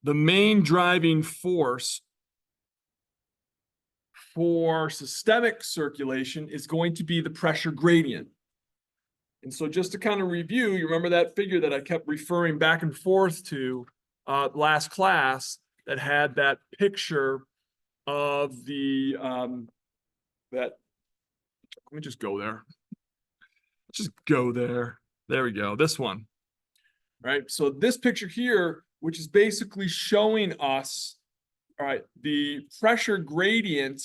the main driving force for systemic circulation is going to be the pressure gradient. And so just to kind of review, you remember that figure that I kept referring back and forth to last class that had that picture of the, let me just go there. Let's just go there. There we go, this one. All right, so this picture here, which is basically showing us, all right, the pressure gradient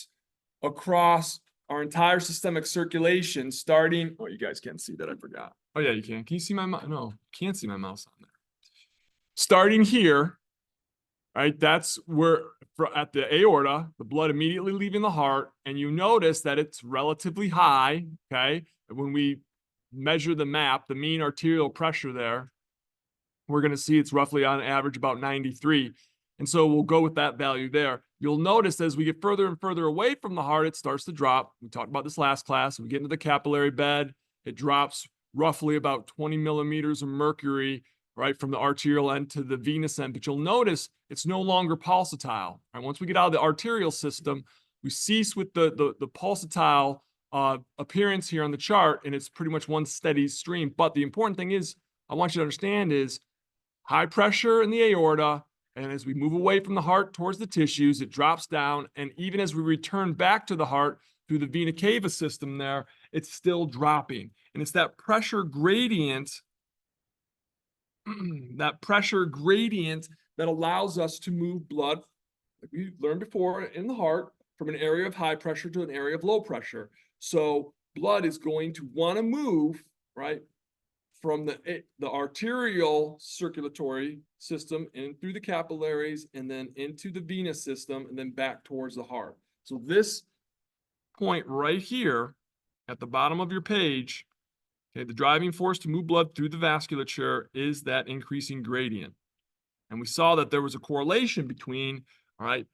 across our entire systemic circulation starting, oh, you guys can't see that, I forgot. Oh yeah, you can. Can you see my mouse? No, can't see my mouse on there. Starting here, right, that's where at the aorta, the blood immediately leaving the heart, and you notice that it's relatively high, okay? When we measure the map, the mean arterial pressure there, we're going to see it's roughly on average about 93. And so we'll go with that value there. You'll notice as we get further and further away from the heart, it starts to drop. We talked about this last class. We get into the capillary bed. It drops roughly about 20 millimeters of mercury, right, from the arterial end to the venous end. But you'll notice it's no longer pulsatile. Right? Once we get out of the arterial system, we cease with the pulsatile appearance here on the chart, and it's pretty much one steady stream. But the important thing is, I want you to understand is high pressure in the aorta, and as we move away from the heart towards the tissues, it drops down. And even as we return back to the heart through the vena cava system there, it's still dropping. And it's that pressure gradient, that allows us to move blood, like we learned before, in the heart from an area of high pressure to an area of low pressure. So blood is going to want to move, right, from the arterial circulatory system in through the capillaries and then into the venous system and then back towards the heart. So this point right here at the bottom of your page, okay, the driving force to move blood through the vasculature is that increasing gradient. And we saw that there was a correlation between, all right,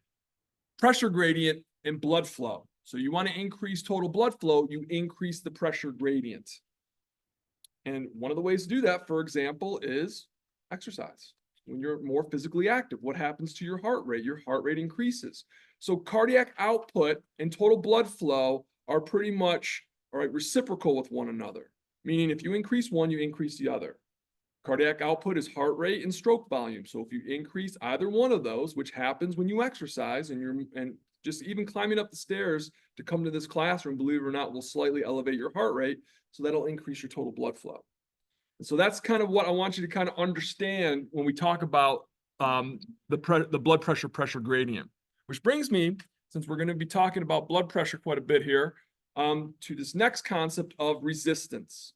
pressure gradient and blood flow. So you want to increase total blood flow, you increase the pressure gradient. And one of the ways to do that, for example, is exercise. When you're more physically active, what happens to your heart rate? Your heart rate increases. So cardiac output and total blood flow are pretty much, all right, reciprocal with one another. Meaning if you increase one, you increase the other. Cardiac output is heart rate and stroke volume. So if you increase either one of those, which happens when you exercise and just even climbing up the stairs to come to this classroom, believe it or not, will slightly elevate your heart rate. So that'll increase your total blood flow. And so that's kind of what I want you to kind of understand when we talk about the blood pressure gradient, which brings me, since we're going to be talking about blood pressure quite a bit here, to this next concept of resistance.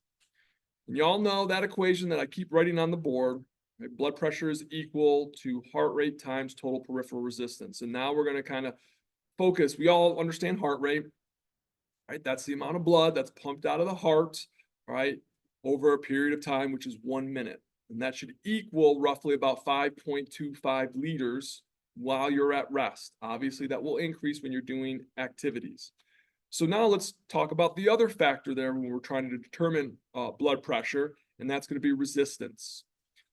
And you all know that equation that I keep writing on the board. Right? Blood pressure is equal to heart rate times total peripheral resistance. And now we're going to kind of focus. We all understand heart rate, right? That's the amount of blood that's pumped out of the heart, right, over a period of time, which is 1 minute. And that should equal roughly about 5.25 liters while you're at rest. Obviously, that will increase when you're doing activities. So now let's talk about the other factor there when we're trying to determine blood pressure, and that's going to be resistance.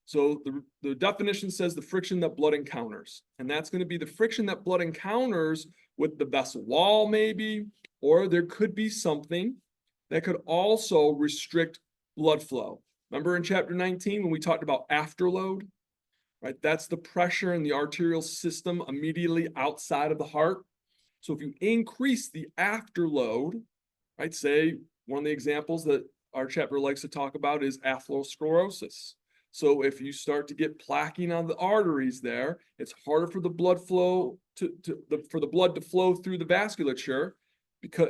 So the definition says the friction that blood encounters, and that's going to be the friction that blood encounters with the vessel wall maybe, or there could be something that could also restrict blood flow. Remember in chapter 19 when we talked about afterload, right? That's the pressure in the arterial system immediately outside of the heart. So if you increase the afterload, right, say one of the examples that our chapter likes to talk about is atherosclerosis. So if you start to get plaquing on the arteries there, it's harder for the blood flow for the blood to flow through the vasculature,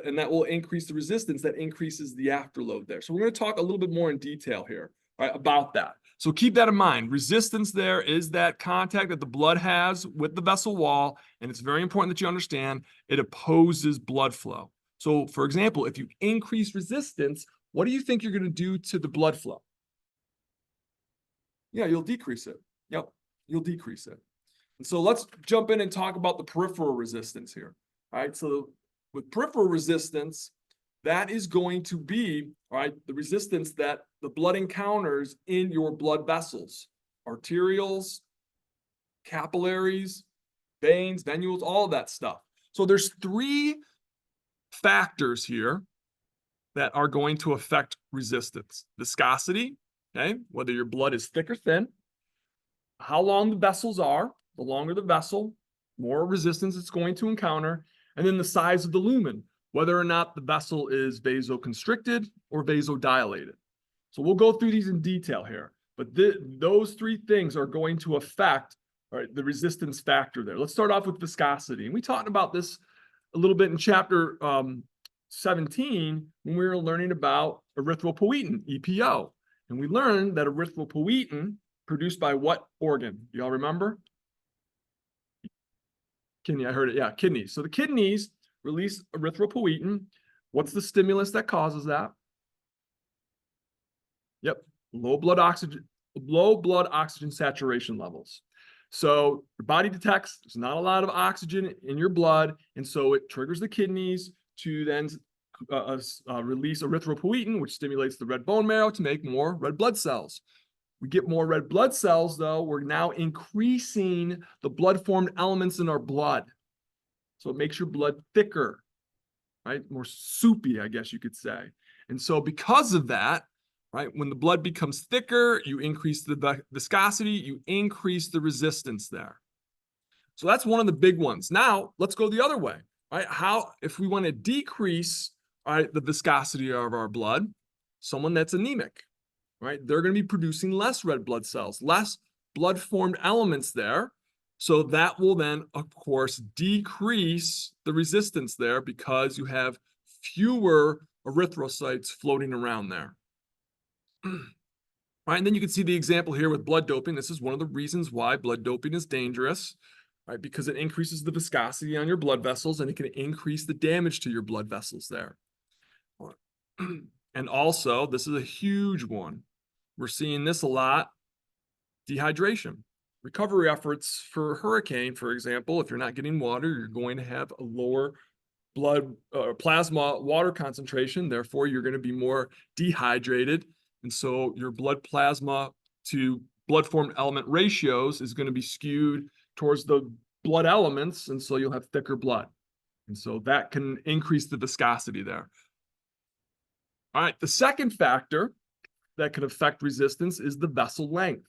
and that will increase the resistance that increases the afterload there. So we're going to talk a little bit more in detail here, right, about that. So keep that in mind. Resistance there is that contact that the blood has with the vessel wall, and it's very important that you understand it opposes blood flow. So for example, if you increase resistance, what do you think you're going to do to the blood flow? Yeah, you'll decrease it. Yep, you'll decrease it. And so let's jump in and talk about the peripheral resistance here. All right, so with peripheral resistance, that is going to be, all right, the resistance that the blood encounters in your blood vessels, arterioles, capillaries, veins, venules, all of that stuff. So there's three factors here that are going to affect resistance. Viscosity, okay, whether your blood is thick or thin, how long the vessels are, the longer the vessel, more resistance it's going to encounter, and then the size of the lumen, whether or not the vessel is vasoconstricted or vasodilated. So we'll go through these in detail here, but those three things are going to affect, all right, the resistance factor there. Let's start off with viscosity. And we talked about this a little bit in chapter 17 when we were learning about erythropoietin, EPO. And we learned that erythropoietin produced by what organ? Y'all remember? Kidney, I heard it. Yeah, kidneys. So the kidneys release erythropoietin. What's the stimulus that causes that? Yep, low blood oxygen saturation levels. So your body detects there's not a lot of oxygen in your blood, and so it triggers the kidneys to then release erythropoietin, which stimulates the red bone marrow to make more red blood cells. We get more red blood cells, though, we're now increasing the blood-formed elements in our blood. So it makes your blood thicker, right? More soupy, I guess you could say. And so because of that, right, when the blood becomes thicker, you increase the viscosity, you increase the resistance there. So that's one of the big ones. Now, let's go the other way, right? How, if we want to decrease, right, the viscosity of our blood, someone that's anemic, right, they're going to be producing less red blood cells, less blood-formed elements there. So that will then, of course, decrease the resistance there because you have fewer erythrocytes floating around there. Right, and then you can see the example here with blood doping. This is one of the reasons why blood doping is dangerous, right? Because it increases the viscosity on your blood vessels and it can increase the damage to your blood vessels there. And also, this is a huge one. We're seeing this a lot, dehydration. Recovery efforts for hurricane, for example, if you're not getting water, you're going to have a lower blood plasma water concentration. Therefore, you're going to be more dehydrated. And so your blood plasma to blood formed element ratios is going to be skewed towards the blood elements. And so you'll have thicker blood. And so that can increase the viscosity there. All right, the second factor that can affect resistance is the vessel length.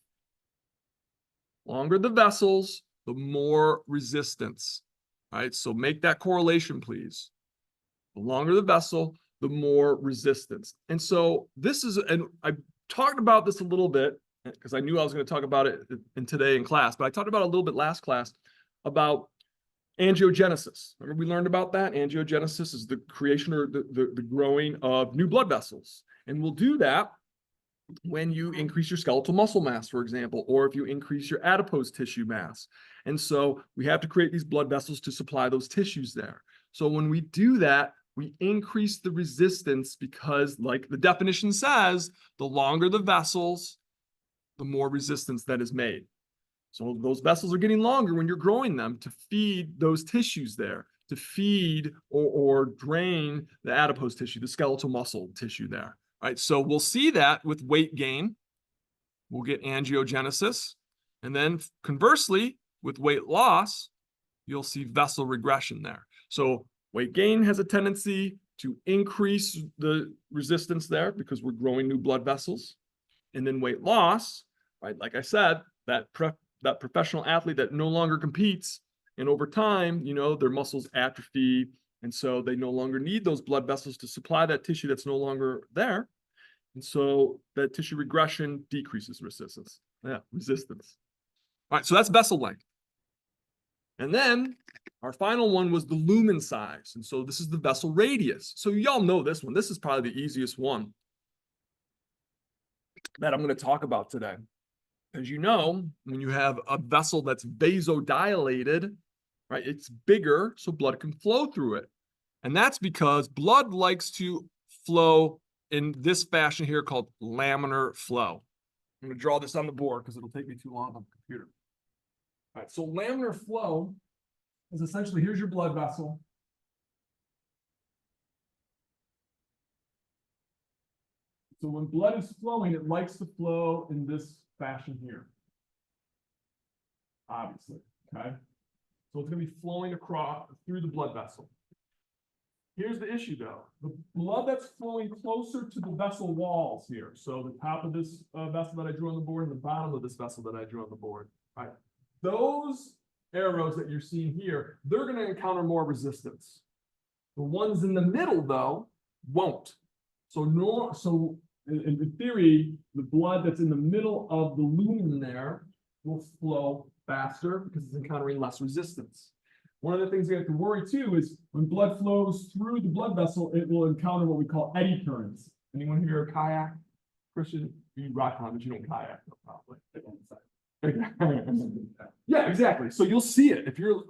Longer the vessels, the more resistance. All right, so make that correlation, please. The longer the vessel, the more resistance. And so this is, and I talked about this a little bit because I knew I was going to talk about it today in class, but I talked about it a little bit last class about angiogenesis. Remember we learned about that? Angiogenesis is the creation or the growing of new blood vessels. And we'll do that when you increase your skeletal muscle mass, for example, or if you increase your adipose tissue mass. And so we have to create these blood vessels to supply those tissues there. So when we do that, we increase the resistance because, like the definition says, the longer the vessels, the more resistance that is made. So those vessels are getting longer when you're growing them to feed those tissues there, to feed or drain the adipose tissue, the skeletal muscle tissue there. All right, so we'll see that with weight gain. We'll get angiogenesis. And then conversely, with weight loss, you'll see vessel regression there. So weight gain has a tendency to increase the resistance there because we're growing new blood vessels. And then weight loss, right, like I said, that professional athlete that no longer competes, and over time, you know, their muscles atrophy, and so they no longer need those blood vessels to supply that tissue that's no longer there. And so that tissue regression decreases resistance. Yeah, resistance. All right, so that's vessel length. And then our final one was the lumen size. And so this is the vessel radius. So y'all know this one. This is probably the easiest one that I'm going to talk about today. As you know, when you have a vessel that's vasodilated, right, it's bigger, so blood can flow through it. And that's because blood likes to flow in this fashion here called laminar flow. I'm going to draw this on the board because it'll take me too long on the computer. All right, so laminar flow is essentially, here's your blood vessel. So when blood is flowing, it likes to flow in this fashion here. obviously, okay? So it's going to be flowing across through the blood vessel. Here's the issue, though. The blood that's flowing closer to the vessel walls here. So the top of this vessel that I drew on the board and the bottom of this vessel that I drew on the board. Right? Those arrows that you're seeing here, they're going to encounter more resistance. The ones in the middle, though, won't. So in theory, the blood that's in the middle of the lumen there will flow faster because it's encountering less resistance. One of the things we have to worry too is when blood flows through the blood vessel, it will encounter what we call eddy currents. Anyone here a kayak? Christian, you rock on, but you don't kayak, probably. Yeah, exactly. So you'll see it. If you're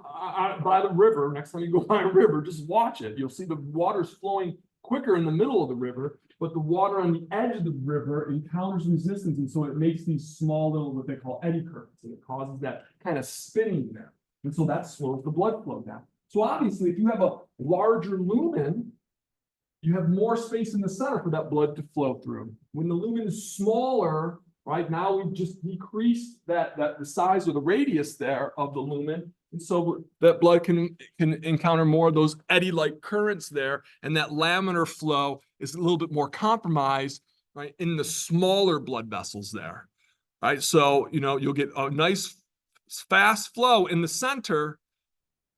by the river, next time you go by a river, just watch it. You'll see the water's flowing quicker in the middle of the river, but the water on the edge of the river encounters resistance, and so it makes these small little, what they call eddy currents, and it causes that kind of spinning there. And so that slows the blood flow down. So obviously, if you have a larger lumen, you have more space in the center for that blood to flow through. When the lumen is smaller, right now we've just decreased the size or the radius there of the lumen. And so that blood can encounter more of those eddy-like currents there, and that laminar flow is a little bit more compromised, right, in the smaller blood vessels there, right? So, you'll get a nice fast flow in the center,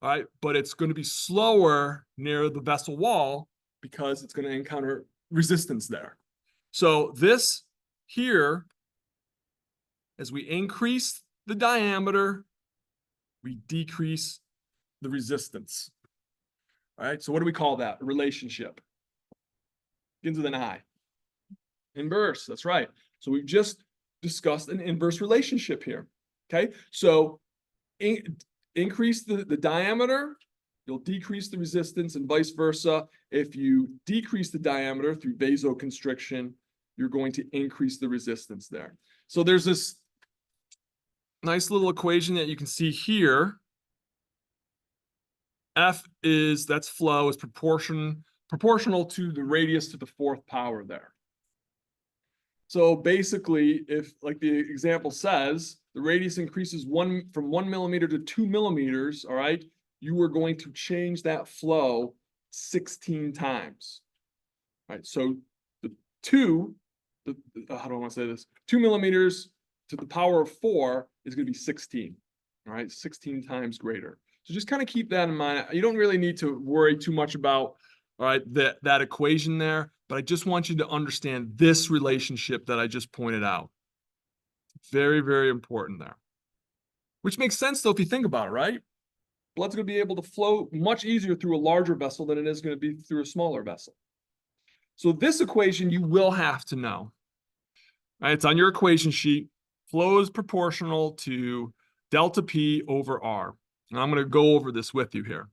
right? But it's going to be slower near the vessel wall because it's going to encounter resistance there. So this here, as we increase the diameter, we decrease the resistance. All right, so what do we call that? A relationship. Begins with an I. Inverse, that's right. So we've just discussed an inverse relationship here. Okay, so increase the diameter, you'll decrease the resistance, and vice versa. If you decrease the diameter through vasoconstriction, you're going to increase the resistance there. So there's this nice little equation that you can see here. That's flow, is proportional to the radius to the fourth power there. So basically, if, like the example says, the radius increases from 1 millimeter to 2 millimeters, all right, you are going to change that flow 16 times. All right, so how do I want to say this? 2 millimeters to the power of 4 is going to be 16. All right, 16 times greater. So just kind of keep that in mind. You don't really need to worry too much about, all right, that equation there, but I just want you to understand this relationship that I just pointed out. Very, very important there. Which makes sense, though, if you think about it, right? Blood's going to be able to flow much easier through a larger vessel than it is going to be through a smaller vessel. So this equation you will have to know. Right? It's on your equation sheet. Flow is proportional to delta P over R. And I'm going to go over this with you here.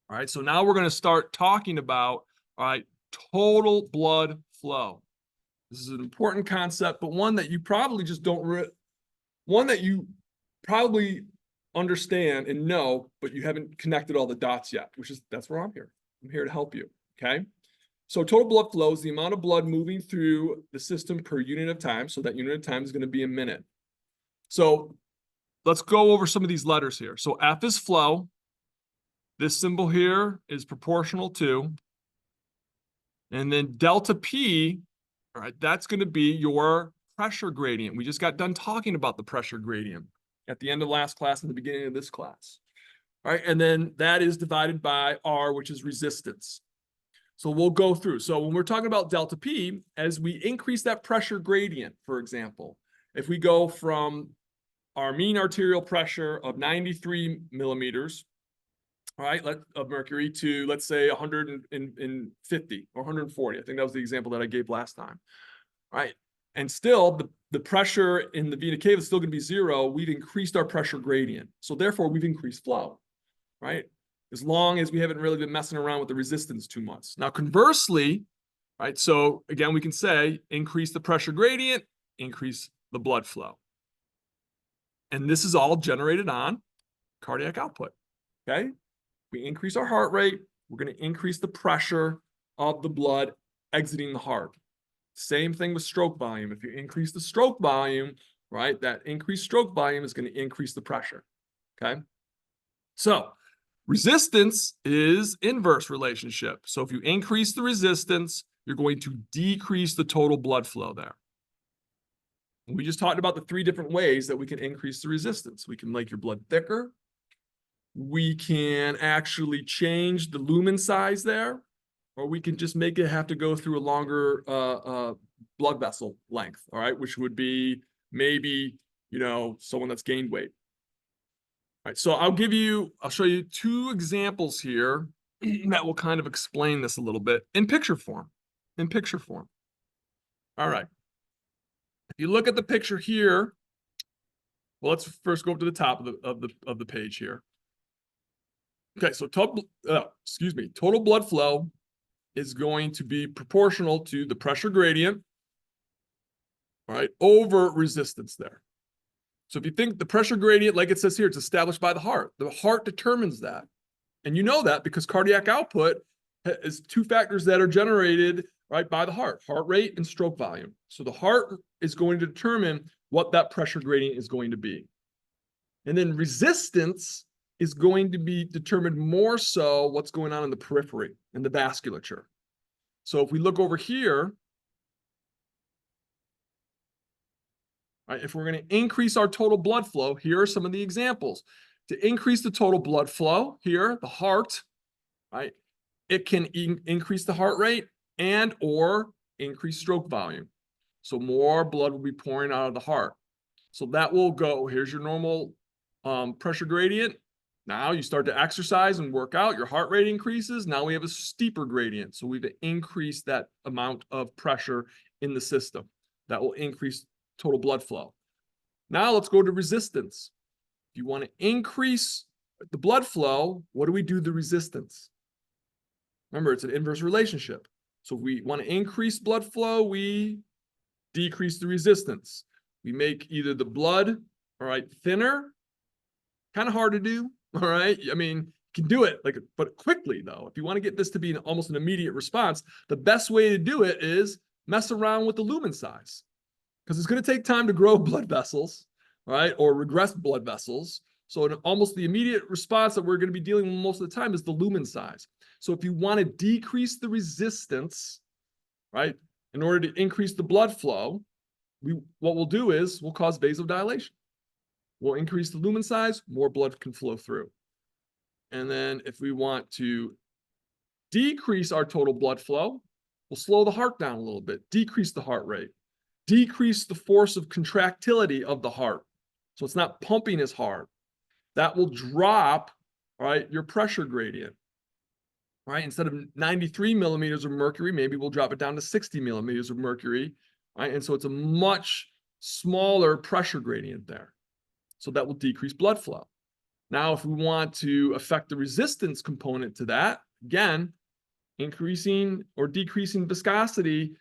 All right, so now we're going to start talking about, all right, total blood flow. This is an important concept, but one that you probably just one that you probably understand and know, but you haven't connected all the dots yet, that's where I'm here. I'm here to help you, okay? So total blood flow is the amount of blood moving through the system per unit of time. So that unit of time is going to be a minute. So let's go over some of these letters here. So F is flow. This symbol here is proportional to. And then delta P, all right, that's going to be your pressure gradient. We just got done talking about the pressure gradient at the end of last class and the beginning of this class. All right, and then that is divided by R, which is resistance. So we'll go through. So when we're talking about delta P, as we increase that pressure gradient, for example, if we go from our mean arterial pressure of 93 millimeters, all right, of mercury to, let's say, 150 or 140. I think that was the example that I gave last time. All right, and still the pressure in the vena cava is still going to be 0. We've increased our pressure gradient. So therefore, we've increased flow, right? As long as we haven't really been messing around with the resistance too much. Now, conversely, right, so again, we can say increase the pressure gradient, increase the blood flow. And this is all generated on cardiac output, okay? We increase our heart rate, we're going to increase the pressure of the blood exiting the heart. Same thing with stroke volume. If you increase the stroke volume, right? That increased stroke volume is going to increase the pressure, okay? So resistance is inverse relationship. So if you increase the resistance, you're going to decrease the total blood flow there. We just talked about the 3 different ways that we can increase the resistance. We can make your blood thicker. We can actually change the lumen size there, or we can just make it have to go through a longer blood vessel length, all right, which would be maybe, someone that's gained weight. All right, so I'll show you 2 examples here that will kind of explain this a little bit in picture form. All right. If you look at the picture here, well, let's first go up to the top of the page here. Okay, so total blood flow is going to be proportional to the pressure gradient, all right, over resistance there. So if you think the pressure gradient, like it says here, it's established by the heart. The heart determines that. And you know that because cardiac output is 2 factors that are generated, right, by the heart rate and stroke volume. So the heart is going to determine what that pressure gradient is going to be. And then resistance is going to be determined more so what's going on in the periphery, in the vasculature. So if we look over here, right, if we're going to increase our total blood flow, here are some of the examples. To increase the total blood flow here, the heart, right, it can increase the heart rate and or increase stroke volume. So more blood will be pouring out of the heart. So that will go, here's your normal pressure gradient. Now you start to exercise and work out, your heart rate increases. Now we have a steeper gradient. So we've increased that amount of pressure in the system. That will increase total blood flow. Now let's go to resistance. If you want to increase the blood flow, what do we do to the resistance? Remember, it's an inverse relationship. So if we want to increase blood flow, we decrease the resistance. We make either the blood, all right, thinner, kind of hard to do, all right? I mean, you can do it, but quickly, though. If you want to get this to be almost an immediate response, the best way to do it is mess around with the lumen size, because it's going to take time to grow blood vessels, right, or regress blood vessels. So almost the immediate response that we're going to be dealing with most of the time is the lumen size. So if you want to decrease the resistance, right, in order to increase the blood flow, what we'll do is we'll cause vasodilation. We'll increase the lumen size, more blood can flow through. And then if we want to decrease our total blood flow, we'll slow the heart down a little bit, decrease the heart rate, decrease the force of contractility of the heart. So it's not pumping as hard. That will drop, right, your pressure gradient. Right, instead of 93 millimeters of mercury, maybe we'll drop it down to 60 millimeters of mercury, right? And so it's a much smaller pressure gradient there. So that will decrease blood flow. Now, if we want to affect the resistance component to that, again, increasing or decreasing viscosity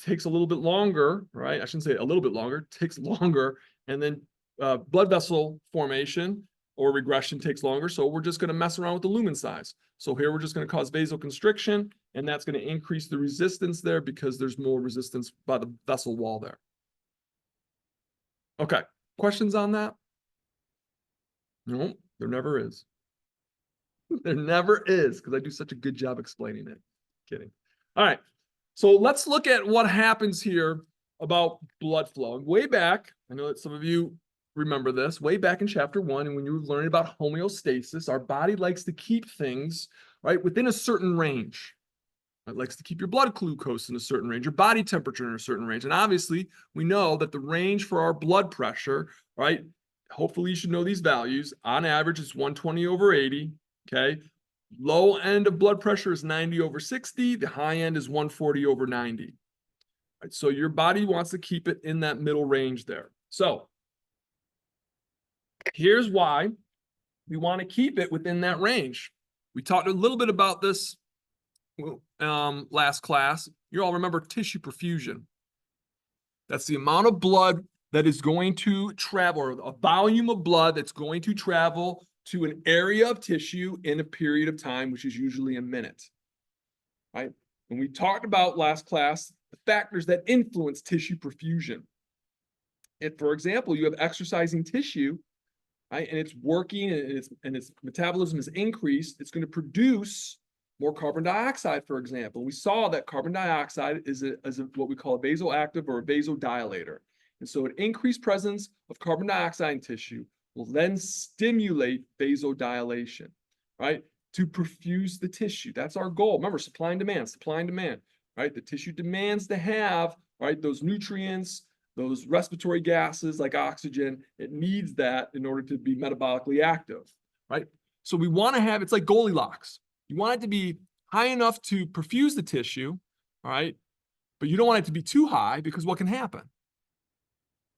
takes a little bit longer, right? I shouldn't say a little bit longer, takes longer. And then blood vessel formation or regression takes longer. So we're just going to mess around with the lumen size. So here we're just going to cause vasoconstriction, and that's going to increase the resistance there because there's more resistance by the vessel wall there. Okay, questions on that? No, there never is. There never is, because I do such a good job explaining it. Kidding. All right, so let's look at what happens here about blood flow. Way back, I know that some of you remember this, way back in chapter 1, and when you were learning about homeostasis, our body likes to keep things, right, within a certain range. It likes to keep your blood glucose in a certain range, your body temperature in a certain range. And obviously, we know that the range for our blood pressure, right, hopefully you should know these values. On average, it's 120/80, okay? Low end of blood pressure is 90/60. The high end is 140/90. Right, so your body wants to keep it in that middle range there. So here's why we want to keep it within that range. We talked a little bit about this last class. You all remember tissue perfusion. That's the amount of blood that is going to travel, or a volume of blood that's going to travel to an area of tissue in a period of time, which is usually a minute. Right? And we talked about last class the factors that influence tissue perfusion. if, for example, you have exercising tissue, right, and it's working and its metabolism is increased, it's going to produce more carbon dioxide, for example. We saw that carbon dioxide is what we call a vasoactive or a vasodilator. And so an increased presence of carbon dioxide in tissue will then stimulate vasodilation, right, to perfuse the tissue. That's our goal. Remember, supply and demand, right? The tissue demands to have, right, those nutrients, those respiratory gases like oxygen. It needs that in order to be metabolically active, right? So we want to have, it's like Goldilocks. You want it to be high enough to perfuse the tissue, all right? But you don't want it to be too high, because what can happen?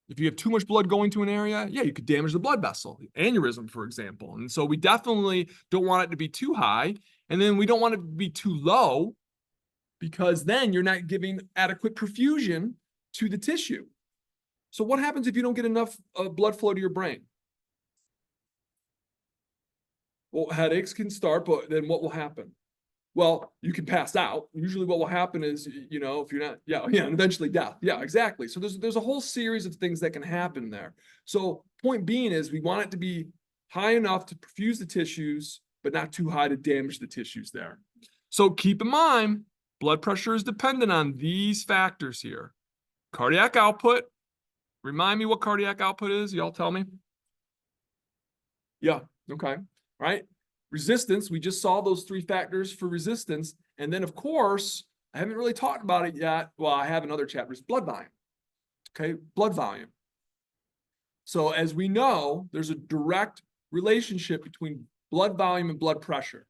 If you have too much blood going to an area, yeah, you could damage the blood vessel, aneurysm, for example. And so we definitely don't want it to be too high. And then we don't want it to be too low, because then you're not giving adequate perfusion to the tissue. So what happens if you don't get enough blood flow to your brain? Well, headaches can start, but then what will happen? Well, you can pass out. Usually what will happen is, you know, if you're not, and eventually death. Yeah, exactly. So there's a whole series of things that can happen there. So point being is we want it to be high enough to perfuse the tissues, but not too high to damage the tissues there. So keep in mind, blood pressure is dependent on these factors here. Cardiac output. Remind me what cardiac output is. Y'all tell me. Yeah, okay, right? Resistance, we just saw those three factors for resistance. And then, of course, I haven't really talked about it yet. Well, I have in other chapters, blood volume. Okay, blood volume. So as we know, there's a direct relationship between blood volume and blood pressure.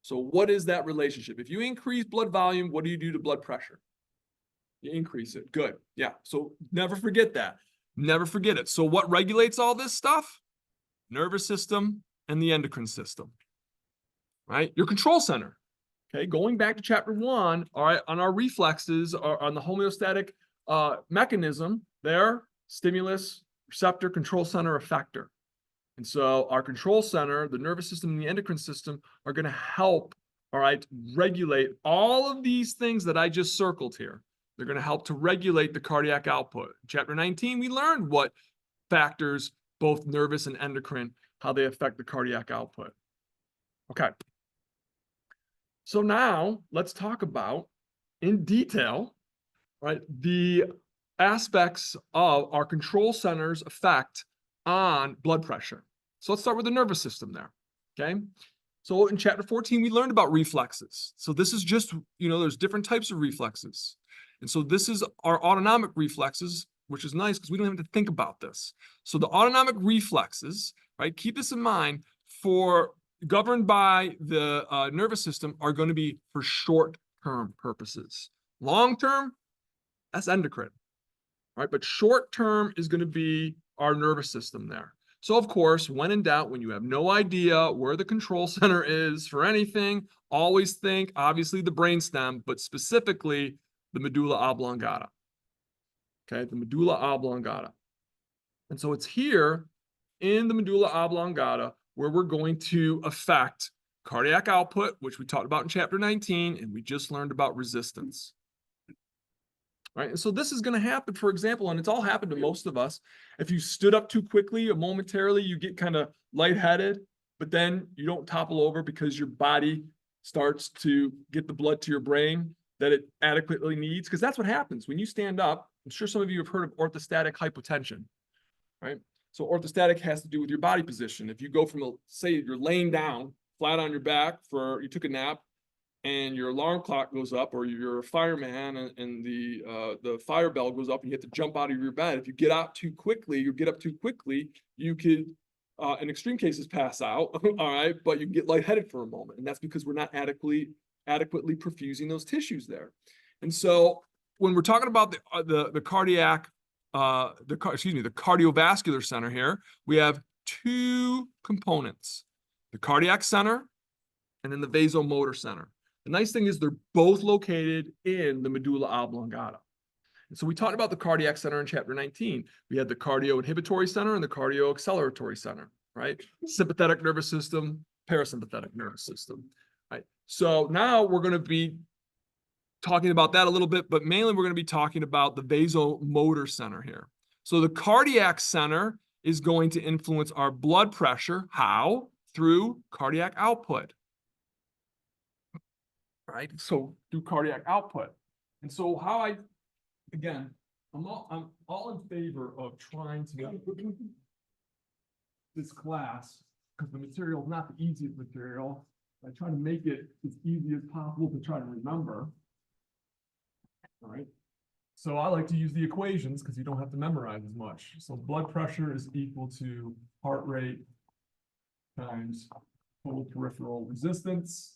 So what is that relationship? If you increase blood volume, what do you do to blood pressure? You increase it. Good. Yeah. So never forget that. Never forget it. So what regulates all this stuff? Nervous system and the endocrine system. Right? Your control center. Okay, going back to chapter 1, all right, on our reflexes, or on the homeostatic mechanism there, stimulus, receptor, control center, effector. And so our control center, the nervous system, and the endocrine system are going to help, all right, regulate all of these things that I just circled here. They're going to help to regulate the cardiac output. In chapter 19, we learned what factors, both nervous and endocrine, how they affect the cardiac output. Okay. So now let's talk about, in detail, right, the aspects of our control center's effect on blood pressure. So let's start with the nervous system there, okay? So in chapter 14, we learned about reflexes. So this is just, there's different types of reflexes. And so this is our autonomic reflexes, which is nice because we don't have to think about this. So the autonomic reflexes, right, keep this in mind, governed by the nervous system, are going to be for short-term purposes. Long-term, that's endocrine, right? But short-term is going to be our nervous system there. So, of course, when in doubt, when you have no idea where the control center is for anything, always think, obviously, the brainstem, but specifically the medulla oblongata. Okay, the medulla oblongata. And so it's here in the medulla oblongata where we're going to affect cardiac output, which we talked about in chapter 19, and we just learned about resistance. Right, and so this is going to happen, for example, and it's all happened to most of us. If you stood up too quickly, momentarily, you get kind of lightheaded, but then you don't topple over because your body starts to get the blood to your brain that it adequately needs. Because that's what happens when you stand up. I'm sure some of you have heard of orthostatic hypotension, right? So orthostatic has to do with your body position. If you go from, say, you're laying down flat on your back you took a nap, and your alarm clock goes up, or you're a fireman and the fire bell goes up and you have to jump out of your bed. If you get up too quickly, you could, in extreme cases, pass out, all right, but you can get lightheaded for a moment. And that's because we're not adequately perfusing those tissues there. And so when we're talking about the cardiovascular center here, we have two components, the cardiac center and then the vasomotor center. The nice thing is they're both located in the medulla oblongata. And so we talked about the cardiac center in chapter 19. We had the cardio-inhibitory center and the cardio-acceleratory center, right? Sympathetic nervous system, parasympathetic nervous system, right? So now we're going to be talking about that a little bit, but mainly we're going to be talking about the vasomotor center here. So the cardiac center is going to influence our blood pressure. How? Through cardiac output. Right? So through cardiac output. And so again, I'm all in favor of trying to this class, because the material is not the easiest material. I try to make it as easy as possible to try to remember. All right. So I like to use the equations because you don't have to memorize as much. So blood pressure is equal to heart rate times total peripheral resistance.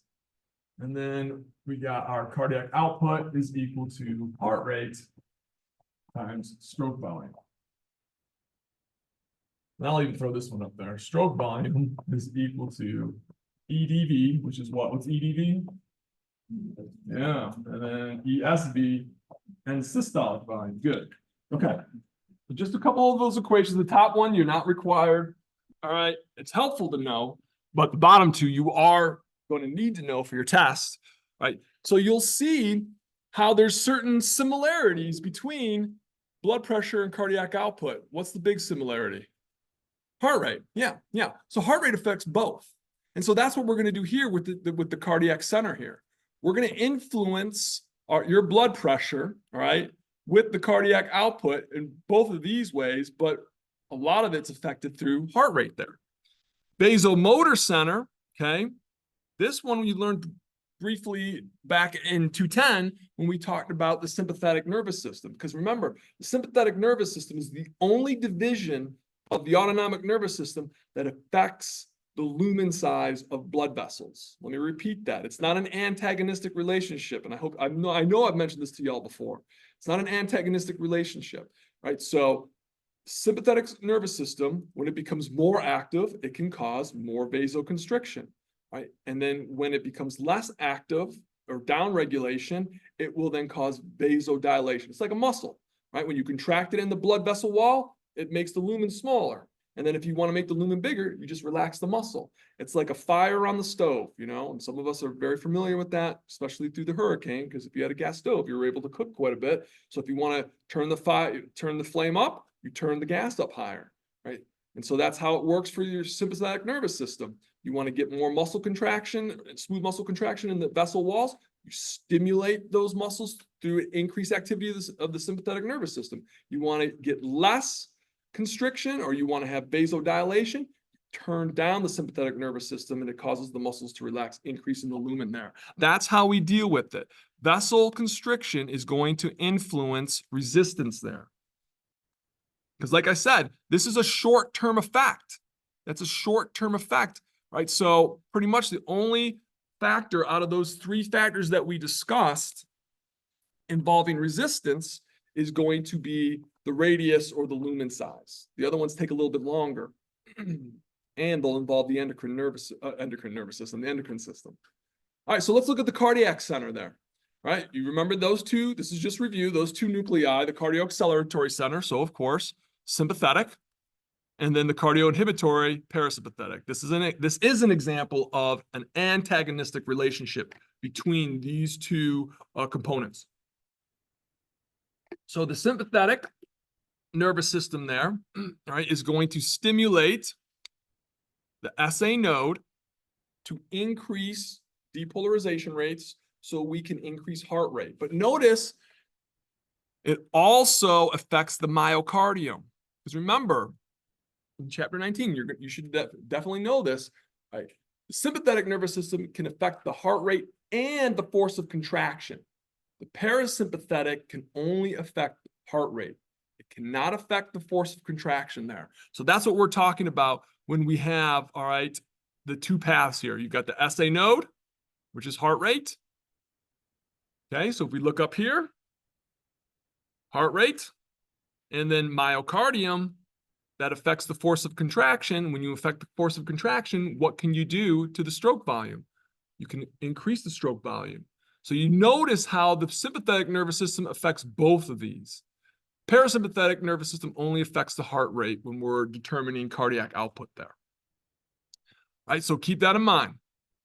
And then we got our cardiac output is equal to heart rate times stroke volume. And I'll even throw this one up there. Stroke volume is equal to EDV, which is what? What's EDV? Yeah, and then ESV and systolic volume. Good. Okay. So just a couple of those equations. The top one, you're not required. All right. It's helpful to know, but the bottom two, you are going to need to know for your test. Right. So you'll see how there's certain similarities between blood pressure and cardiac output. What's the big similarity? Heart rate. Yeah. Yeah. So heart rate affects both. And so that's what we're going to do here with the cardiac center here. We're going to influence your blood pressure, all right, with the cardiac output in both of these ways, but a lot of it's affected through heart rate there. Vasomotor center, okay, this one we learned briefly back in 210 when we talked about the sympathetic nervous system. Because remember, the sympathetic nervous system is the only division of the autonomic nervous system that affects the lumen size of blood vessels. Let me repeat that. It's not an antagonistic relationship. And I know I've mentioned this to y'all before. It's not an antagonistic relationship, right? So sympathetic nervous system, when it becomes more active, it can cause more vasoconstriction, right? And then when it becomes less active or downregulation, it will then cause vasodilation. It's like a muscle, right? When you contract it in the blood vessel wall, it makes the lumen smaller. And then if you want to make the lumen bigger, you just relax the muscle. It's like a fire on the stove, you know, and some of us are very familiar with that, especially through the hurricane, because if you had a gas stove, you were able to cook quite a bit. So if you want to turn the flame up, you turn the gas up higher, right? And so that's how it works for your sympathetic nervous system. You want to get more muscle contraction, smooth muscle contraction in the vessel walls. You stimulate those muscles through increased activity of the sympathetic nervous system. You want to get less constriction, or you want to have vasodilation, turn down the sympathetic nervous system and it causes the muscles to relax, increasing the lumen there. That's how we deal with it. Vessel constriction is going to influence resistance there. Because like I said, this is a short-term effect. That's a short-term effect, right? So pretty much the only factor out of those three factors that we discussed involving resistance is going to be the radius or the lumen size. The other ones take a little bit longer, and they'll involve the endocrine nervous system, the endocrine system. All right, so let's look at the cardiac center there. All right, you remember those two? This is just review. Those two nuclei, the cardioacceleratory center. So of course, sympathetic, and then the cardioinhibitory parasympathetic. This is an example of an antagonistic relationship between these two components. So the sympathetic nervous system there, all right, is going to stimulate the SA node to increase depolarization rates so we can increase heart rate. But notice it also affects the myocardium. Because remember, in chapter 19, you should definitely know this, right? The sympathetic nervous system can affect the heart rate and the force of contraction. The parasympathetic can only affect heart rate. It cannot affect the force of contraction there. So that's what we're talking about when we have, all right, the two paths here. You've got the SA node, which is heart rate. Okay, so if we look up here, heart rate, and then myocardium, that affects the force of contraction. When you affect the force of contraction, what can you do to the stroke volume? You can increase the stroke volume. So you notice how the sympathetic nervous system affects both of these. Parasympathetic nervous system only affects the heart rate when we're determining cardiac output there. All right, so keep that in mind.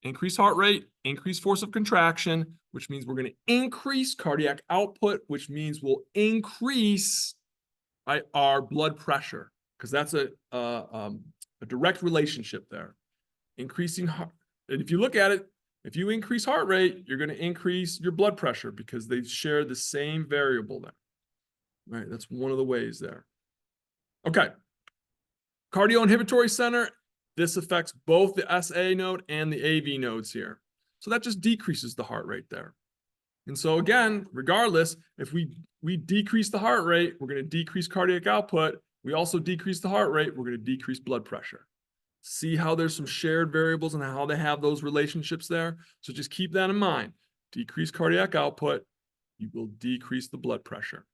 Increase heart rate, increase force of contraction, which means we're going to increase cardiac output, which means we'll increase right, our blood pressure, because that's a direct relationship there. Increasing heart, and if you look at it, if you increase heart rate, you're going to increase your blood pressure because they share the same variable there. Right, that's one of the ways there. Okay. Cardioinhibitory center, this affects both the SA node and the AV nodes here. So that just decreases the heart rate there. And so again, regardless, if we decrease the heart rate, we're going to decrease cardiac output. We also decrease the heart rate, we're going to decrease blood pressure. See how there's some shared variables and how they have those relationships there? So just keep that in mind. Decrease cardiac output, you will decrease the blood pressure.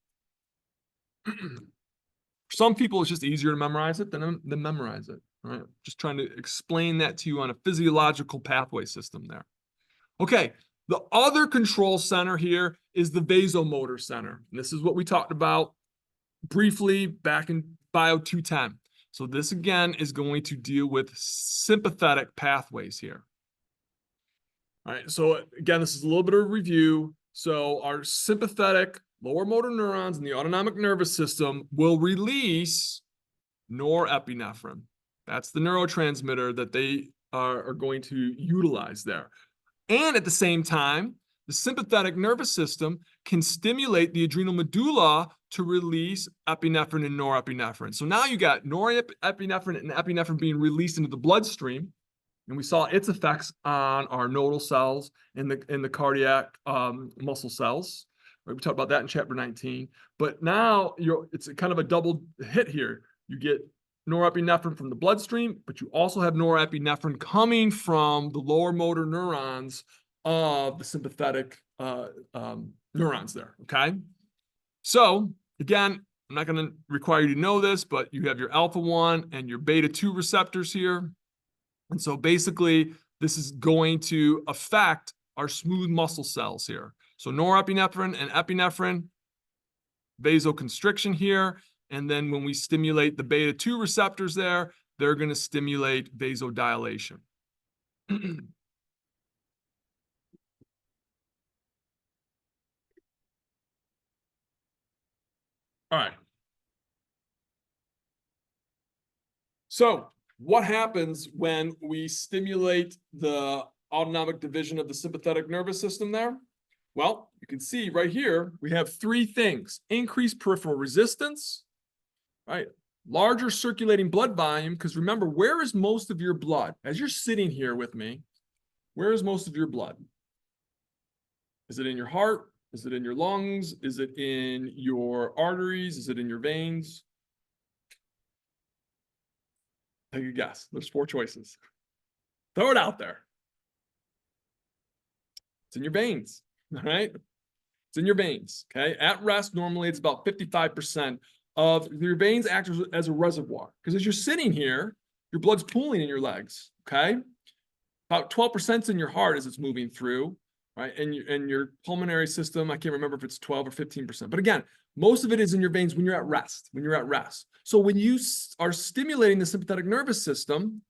For some people, it's just easier to memorize it than memorize it. Right? Just trying to explain that to you on a physiological pathway system there. Okay, the other control center here is the vasomotor center. And this is what we talked about briefly back in Bio 210. So this again is going to deal with sympathetic pathways here. All right, so again, this is a little bit of a review. So our sympathetic lower motor neurons in the autonomic nervous system will release norepinephrine. That's the neurotransmitter that they are going to utilize there. And at the same time, the sympathetic nervous system can stimulate the adrenal medulla to release epinephrine and norepinephrine. So now you got norepinephrine and epinephrine being released into the bloodstream. And we saw its effects on our nodal cells and the cardiac muscle cells. Right? We talked about that in chapter 19. But now it's kind of a double hit here. You get norepinephrine from the bloodstream, but you also have norepinephrine coming from the lower motor neurons of the sympathetic neurons there, okay? So, again, I'm not going to require you to know this, but you have your alpha-1 and your beta-2 receptors here. And so basically, this is going to affect our smooth muscle cells here. So norepinephrine and epinephrine, vasoconstriction here. And then when we stimulate the beta-2 receptors there, they're going to stimulate vasodilation. All right. So what happens when we stimulate the autonomic division of the sympathetic nervous system there? Well, you can see right here, we have three things. Increased peripheral resistance, right? Larger circulating blood volume, because remember, where is most of your blood? As you're sitting here with me, where is most of your blood? Is it in your heart? Is it in your lungs? Is it in your arteries? Is it in your veins? Take a guess. There's four choices. Throw it out there. It's in your veins, all right? It's in your veins, okay? At rest, normally it's about 55% of your veins act as a reservoir. Because as you're sitting here, your blood's pooling in your legs, okay? About 12% in your heart as it's moving through, right? And your pulmonary system, I can't remember if it's 12 or 15%. But again, most of it is in your veins when you're at rest, So when you are stimulating the sympathetic nervous system,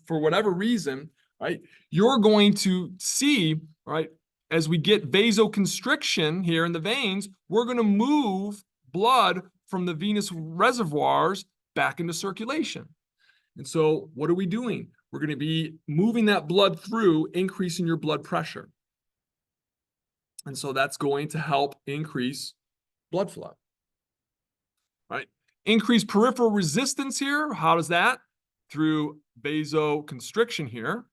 for whatever reason, right, you're going to see, right, as we get vasoconstriction here in the veins, we're going to move blood from the venous reservoirs back into circulation. And so what are we doing? We're going to be moving that blood through, increasing your blood pressure. And so that's going to help increase blood flow. Right? Increase peripheral resistance here. How does that? Through vasoconstriction here.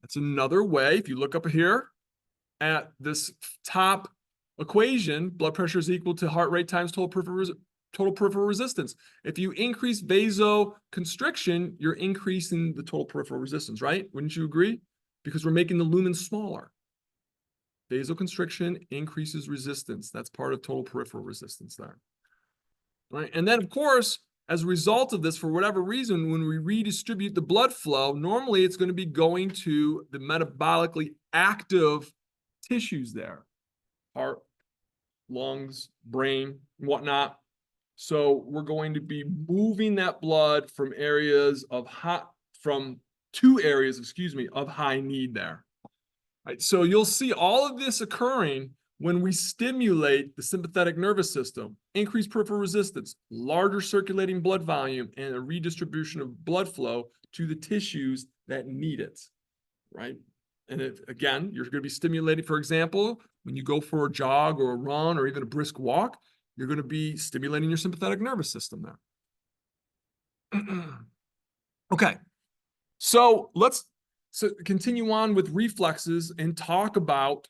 That's another way. If you look up here at this top equation, blood pressure is equal to heart rate times total peripheral resistance. If you increase vasoconstriction, you're increasing the total peripheral resistance, right? Wouldn't you agree? Because we're making the lumen smaller. Vasoconstriction increases resistance. That's part of total peripheral resistance there. Right? And then, of course, as a result of this, for whatever reason, when we redistribute the blood flow, normally it's going to be going to the metabolically active tissues there. Heart, lungs, brain, and whatnot. So we're going to be moving that blood from two areas of high need there. Right? So you'll see all of this occurring when we stimulate the sympathetic nervous system, increased peripheral resistance, larger circulating blood volume, and a redistribution of blood flow to the tissues that need it, right? And again, you're going to be stimulating, for example, when you go for a jog or a run or even a brisk walk, you're going to be stimulating your sympathetic nervous system there. Okay, so let's continue on with reflexes and talk about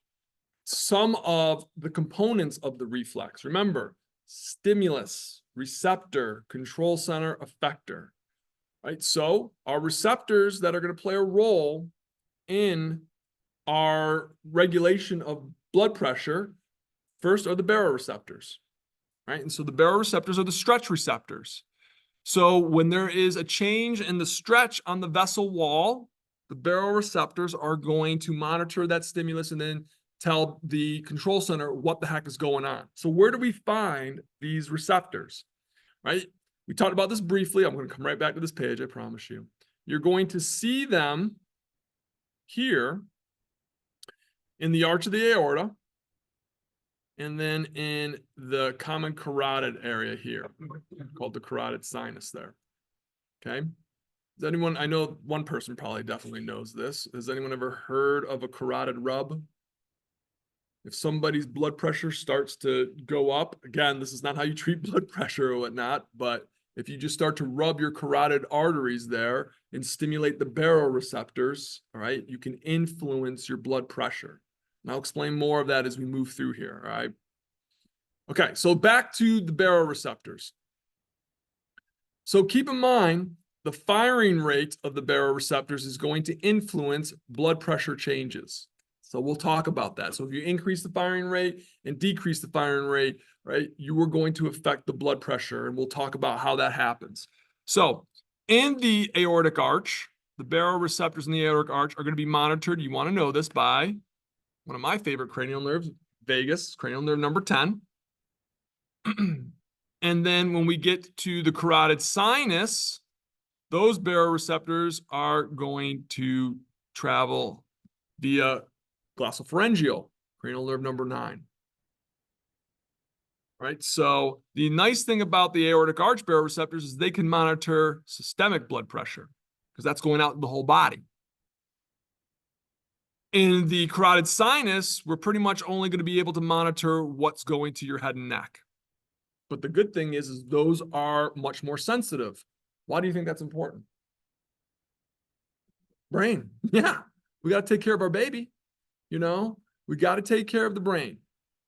some of the components of the reflex. Remember, stimulus, receptor, control center, effector, right? So our receptors that are going to play a role in our regulation of blood pressure, first are the baroreceptors, right? And so the baroreceptors are the stretch receptors. So when there is a change in the stretch on the vessel wall, the baroreceptors are going to monitor that stimulus and then tell the control center what the heck is going on. So where do we find these receptors, right? We talked about this briefly. I'm going to come right back to this page, I promise you. You're going to see them here in the arch of the aorta, and then in the common carotid area here, called the carotid sinus there, okay? Does anyone, I know one person probably definitely knows this. Has anyone ever heard of a carotid rub? If somebody's blood pressure starts to go up, again, this is not how you treat blood pressure or whatnot, but if you just start to rub your carotid arteries there and stimulate the baroreceptors, all right, you can influence your blood pressure. And I'll explain more of that as we move through here, all right? Okay, so back to the baroreceptors. So keep in mind, the firing rate of the baroreceptors is going to influence blood pressure changes. So we'll talk about that. So if you increase the firing rate and decrease the firing rate, right, you are going to affect the blood pressure, and we'll talk about how that happens. So in the aortic arch, the baroreceptors in the aortic arch are going to be monitored. You want to know this by one of my favorite cranial nerves, vagus, cranial nerve number 10. And then when we get to the carotid sinus, those baroreceptors are going to travel via glossopharyngeal, cranial nerve number 9. Right, so the nice thing about the aortic arch baroreceptors is they can monitor systemic blood pressure because that's going out in the whole body. In the carotid sinus, we're pretty much only going to be able to monitor what's going to your head and neck. But the good thing is those are much more sensitive. Why do you think that's important? Brain. Yeah, we got to take care of our baby. You know, we got to take care of the brain.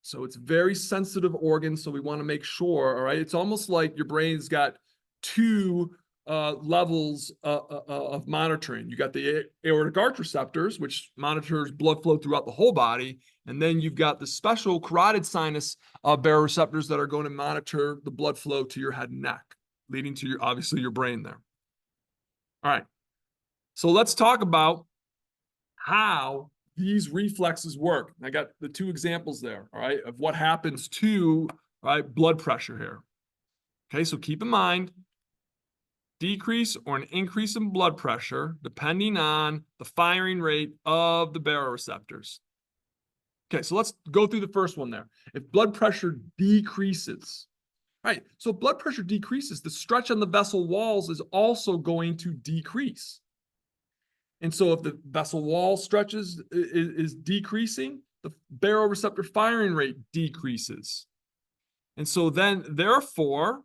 So it's very sensitive organ. So we want to make sure, all right, it's almost like your brain's got two levels of monitoring. You got the aortic arch receptors, which monitors blood flow throughout the whole body. And then you've got the special carotid sinus baroreceptors that are going to monitor the blood flow to your head and neck, leading to obviously your brain there. All right. So let's talk about how these reflexes work. I got the two examples there, all right, of what happens to, right, blood pressure here. Okay, so keep in mind, decrease or an increase in blood pressure depending on the firing rate of the baroreceptors. Okay, so let's go through the first one there. If blood pressure decreases, right, so if blood pressure decreases, the stretch on the vessel walls is also going to decrease. And so if the vessel wall stretches is decreasing, the baroreceptor firing rate decreases. And so then, therefore,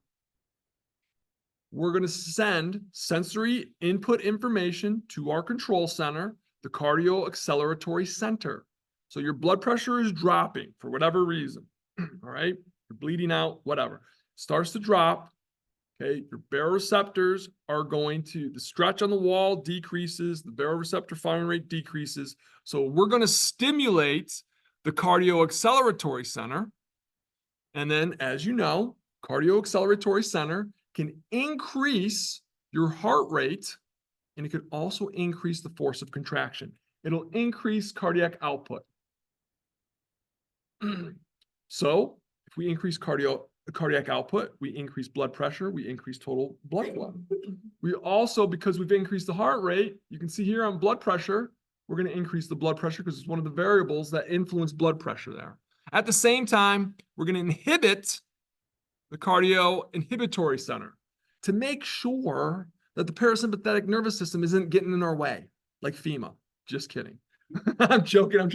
we're going to send sensory input information to our control center, the cardio-acceleratory center. So your blood pressure is dropping for whatever reason, all right? You're bleeding out, whatever. Starts to drop. Okay, your baroreceptors are going to, the stretch on the wall decreases, the baroreceptor firing rate decreases. So we're going to stimulate the cardio-acceleratory center. And then, as you know, cardio-acceleratory center can increase your heart rate, and it could also increase the force of contraction. It'll increase cardiac output. So if we increase cardiac output, we increase blood pressure, we increase total blood flow. We also, because we've increased the heart rate, you can see here on blood pressure, we're going to increase the blood pressure because it's one of the variables that influence blood pressure there. At the same time, we're going to inhibit the cardio-inhibitory center to make sure that the parasympathetic nervous system isn't getting in our way, like FEMA. Just kidding. I'm joking. I've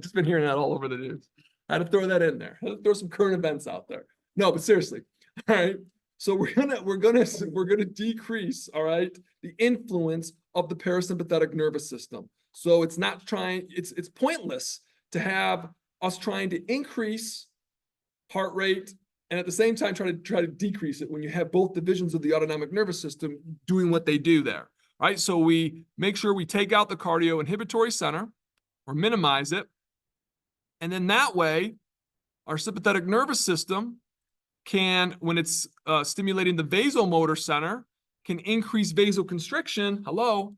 just been hearing that all over the news. I had to throw that in there. I had to throw some current events out there. No, but seriously. All right. So we're gonna decrease, all right, the influence of the parasympathetic nervous system. So it's pointless to have us trying to increase heart rate and at the same time try to decrease it when you have both divisions of the autonomic nervous system doing what they do there. Right? So we make sure we take out the cardio-inhibitory center or minimize it. And then that way, our sympathetic nervous system can, when it's stimulating the vasomotor center, can increase vasoconstriction. Hello,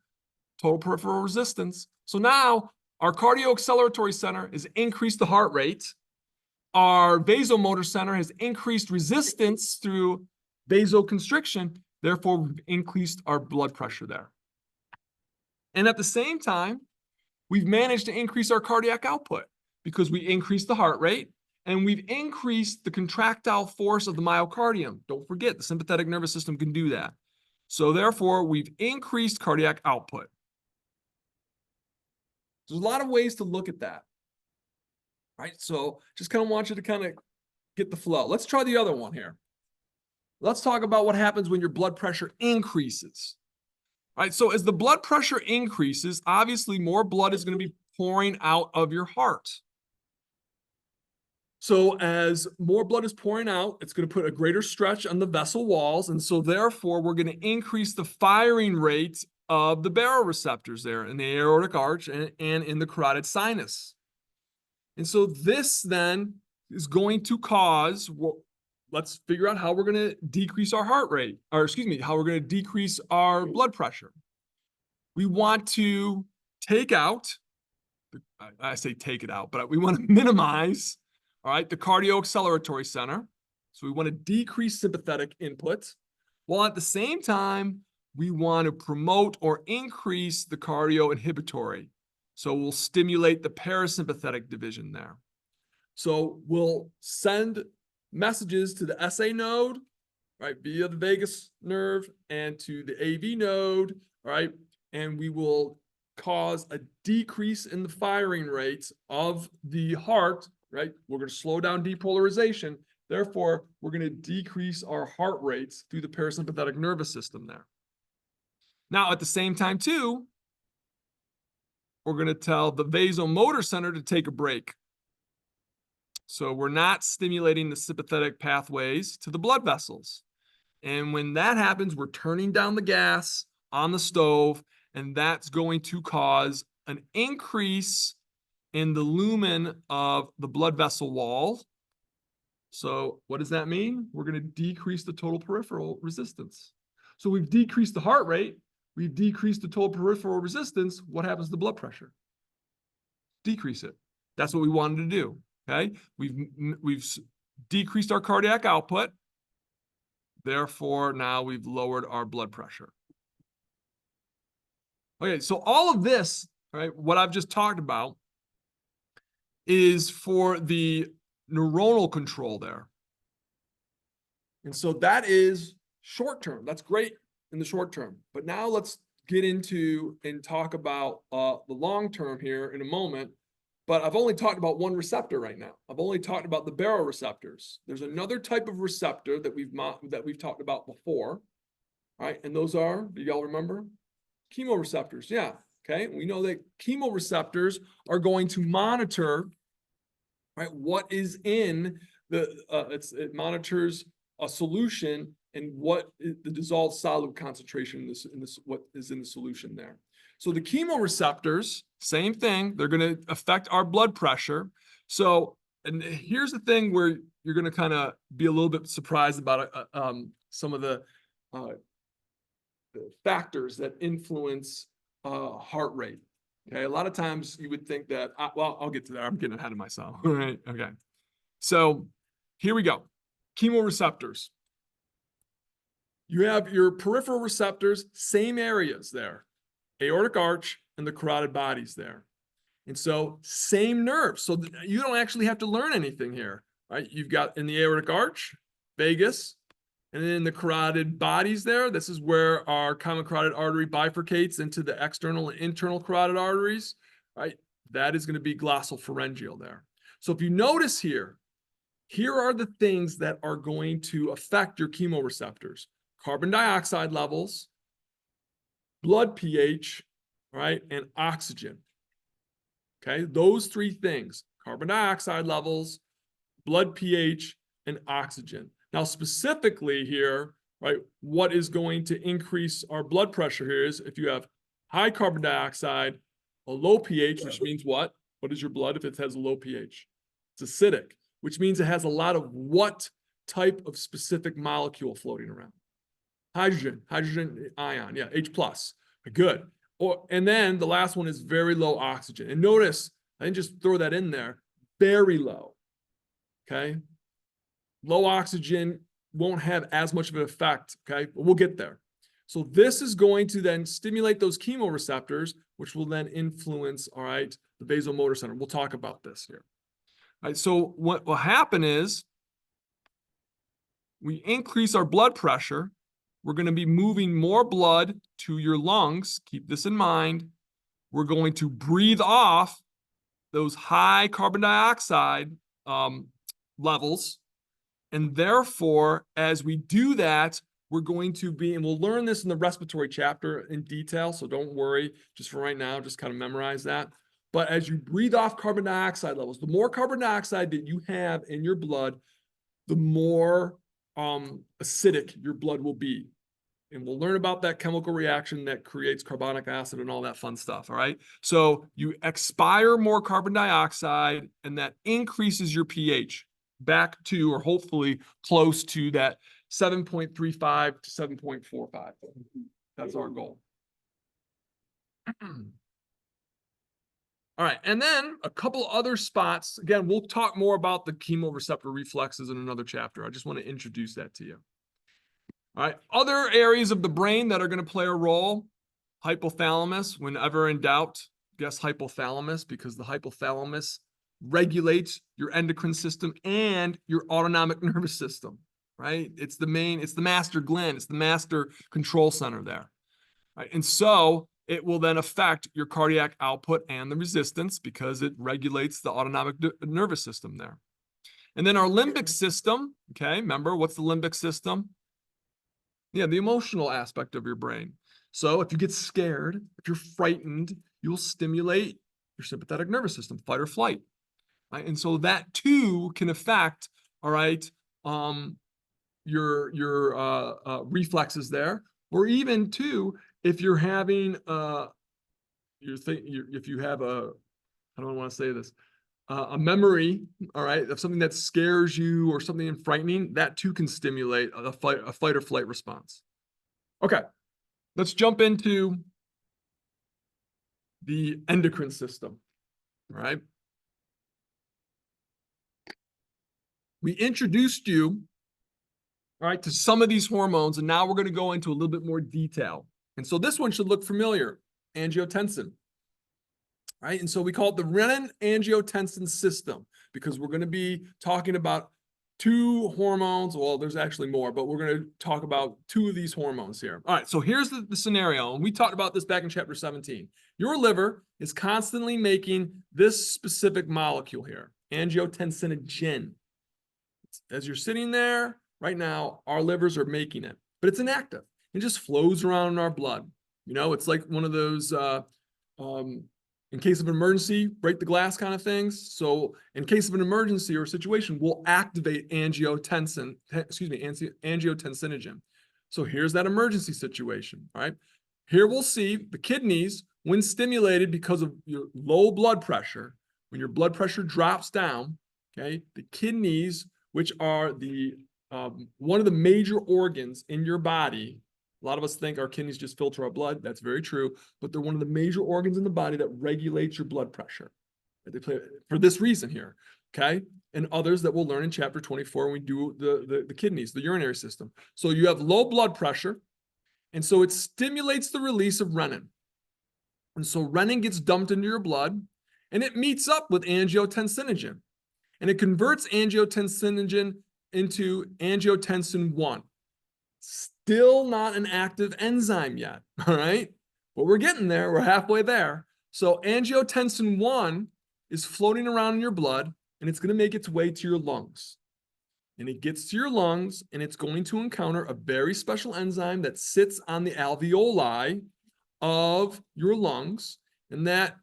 total peripheral resistance. So now our cardio-acceleratory center has increased the heart rate. Our vasomotor center has increased resistance through vasoconstriction. Therefore, we've increased our blood pressure there. And at the same time, we've managed to increase our cardiac output because we increased the heart rate and we've increased the contractile force of the myocardium. Don't forget, the sympathetic nervous system can do that. So therefore, we've increased cardiac output. There's a lot of ways to look at that. Right? So just kind of want you to kind of get the flow. Let's try the other one here. Let's talk about what happens when your blood pressure increases. Right? So as the blood pressure increases, obviously more blood is going to be pouring out of your heart. So as more blood is pouring out, it's going to put a greater stretch on the vessel walls. And so therefore, we're going to increase the firing rate of the baroreceptors there in the aortic arch and in the carotid sinus. And so this then is going to cause, well, let's figure out how we're going to decrease our heart rate, or excuse me, how we're going to decrease our blood pressure. We want to take out, I say take it out, but we want to minimize, all right, the cardio-acceleratory center. So we want to decrease sympathetic input, while at the same time, we want to promote or increase the cardio-inhibitory. So we'll stimulate the parasympathetic division there. So we'll send messages to the SA node, right, via the vagus nerve and to the AV node, right, and we will cause a decrease in the firing rates of the heart, right? We're going to slow down depolarization. Therefore, we're going to decrease our heart rates through the parasympathetic nervous system there. Now, at the same time, too, we're going to tell the vasomotor center to take a break. So we're not stimulating the sympathetic pathways to the blood vessels. And when that happens, we're turning down the gas on the stove, and that's going to cause an increase in the lumen of the blood vessel wall. So what does that mean? We're going to decrease the total peripheral resistance. So we've decreased the heart rate. We've decreased the total peripheral resistance. What happens to the blood pressure? Decrease it. That's what we wanted to do. Okay, we've decreased our cardiac output. Therefore, now we've lowered our blood pressure. Okay, so all of this, right, what I've just talked about, is for the neuronal control there. And so that is short term. That's great in the short term. But now let's get into and talk about the long term here in a moment. But I've only talked about one receptor right now. I've only talked about the baroreceptors. There's another type of receptor that we've talked about before, right? And those are, do y'all remember? Chemoreceptors. Yeah. Okay. We know that chemoreceptors are going to monitor, right, what is in the. It monitors a solution and what is the dissolved solute concentration in this what is in the solution there. So the chemoreceptors, same thing, they're going to affect our blood pressure. So, and here's the thing where you're going to kind of be a little bit surprised about some of the factors that influence heart rate. Okay, a lot of times you would think that, well, I'll get to that. I'm getting ahead of myself. All right, okay. So here we go. Chemoreceptors. You have your peripheral receptors, same areas there. Aortic arch and the carotid bodies there. And so same nerve. So you don't actually have to learn anything here, right? You've got in the aortic arch, vagus, and then the carotid bodies there. This is where our common carotid artery bifurcates into the external and internal carotid arteries, right? That is going to be glossopharyngeal there. So if you notice here, here are the things that are going to affect your chemoreceptors: carbon dioxide levels, blood pH, right, and oxygen. Okay, those three things: carbon dioxide levels, blood pH, and oxygen. Now, specifically here, right, what is going to increase our blood pressure here is if you have high carbon dioxide, a low pH, which means what? What is your blood if it has a low pH? It's acidic, which means it has a lot of what type of specific molecule floating around? Hydrogen ion, yeah, H plus, good. And then the last one is very low oxygen. And notice, I didn't just throw that in there, very low, okay? Low oxygen won't have as much of an effect, okay? But we'll get there. So this is going to then stimulate those chemoreceptors, which will then influence, all right, the vasomotor center. We'll talk about this here. All right, so what will happen is we increase our blood pressure. We're going to be moving more blood to your lungs. Keep this in mind. We're going to breathe off those high carbon dioxide levels. And therefore, as we do that, we're going to be, and we'll learn this in the respiratory chapter in detail, so don't worry, just for right now, just kind of memorize that. But as you breathe off carbon dioxide levels, the more carbon dioxide that you have in your blood, the more acidic your blood will be. And we'll learn about that chemical reaction that creates carbonic acid and all that fun stuff, all right? So you expire more carbon dioxide, and that increases your pH back to, or hopefully close to, that 7.35 to 7.45. That's our goal. All right, and then a couple other spots. Again, we'll talk more about the chemoreceptor reflexes in another chapter. I just want to introduce that to you. All right, other areas of the brain that are going to play a role: hypothalamus. Whenever in doubt, guess hypothalamus, because the hypothalamus regulates your endocrine system and your autonomic nervous system, right? It's the master gland, it's the master control center there, right? And so it will then affect your cardiac output and the resistance because it regulates the autonomic nervous system there. And then our limbic system, okay, remember, what's the limbic system? Yeah, the emotional aspect of your brain. So if you get scared, if you're frightened, you'll stimulate your sympathetic nervous system, fight or flight. Right? And so that too can affect, all right, your reflexes there, or even too, if you're having if you have a, I don't want to say this, a memory, all right, of something that scares you or something frightening, that too can stimulate a fight or flight response. Okay, let's jump into the endocrine system, all right? We introduced you, all right, to some of these hormones, and now we're going to go into a little bit more detail. And so this one should look familiar: angiotensin, right? And so we call it the Renin-Angiotensin system because we're going to be talking about two hormones. Well, there's actually more, but we're going to talk about two of these hormones here. All right, so here's the scenario, and we talked about this back in chapter 17. Your liver is constantly making this specific molecule here, angiotensinogen. As you're sitting there right now, our livers are making it, but it's inactive. It just flows around in our blood. You know, it's like one of those, in case of an emergency, break the glass kind of things. So in case of an emergency or situation, we'll activate angiotensinogen. So here's that emergency situation, right? Here we'll see the kidneys, when stimulated because of your low blood pressure, when your blood pressure drops down, okay, the kidneys, which are the one of the major organs in your body. A lot of us think our kidneys just filter our blood. That's very true, but they're one of the major organs in the body that regulates your blood pressure. They play for this reason here, okay? And others that we'll learn in chapter 24 when we do the kidneys, the urinary system. So you have low blood pressure, and so it stimulates the release of renin. And so renin gets dumped into your blood, and it meets up with angiotensinogen, and it converts angiotensinogen into angiotensin 1. Still not an active enzyme yet, all right? But we're getting there. We're halfway there. So angiotensin 1 is floating around in your blood, and it's going to make its way to your lungs. And it gets to your lungs, and it's going to encounter a very special enzyme that sits on the alveoli of your lungs. And that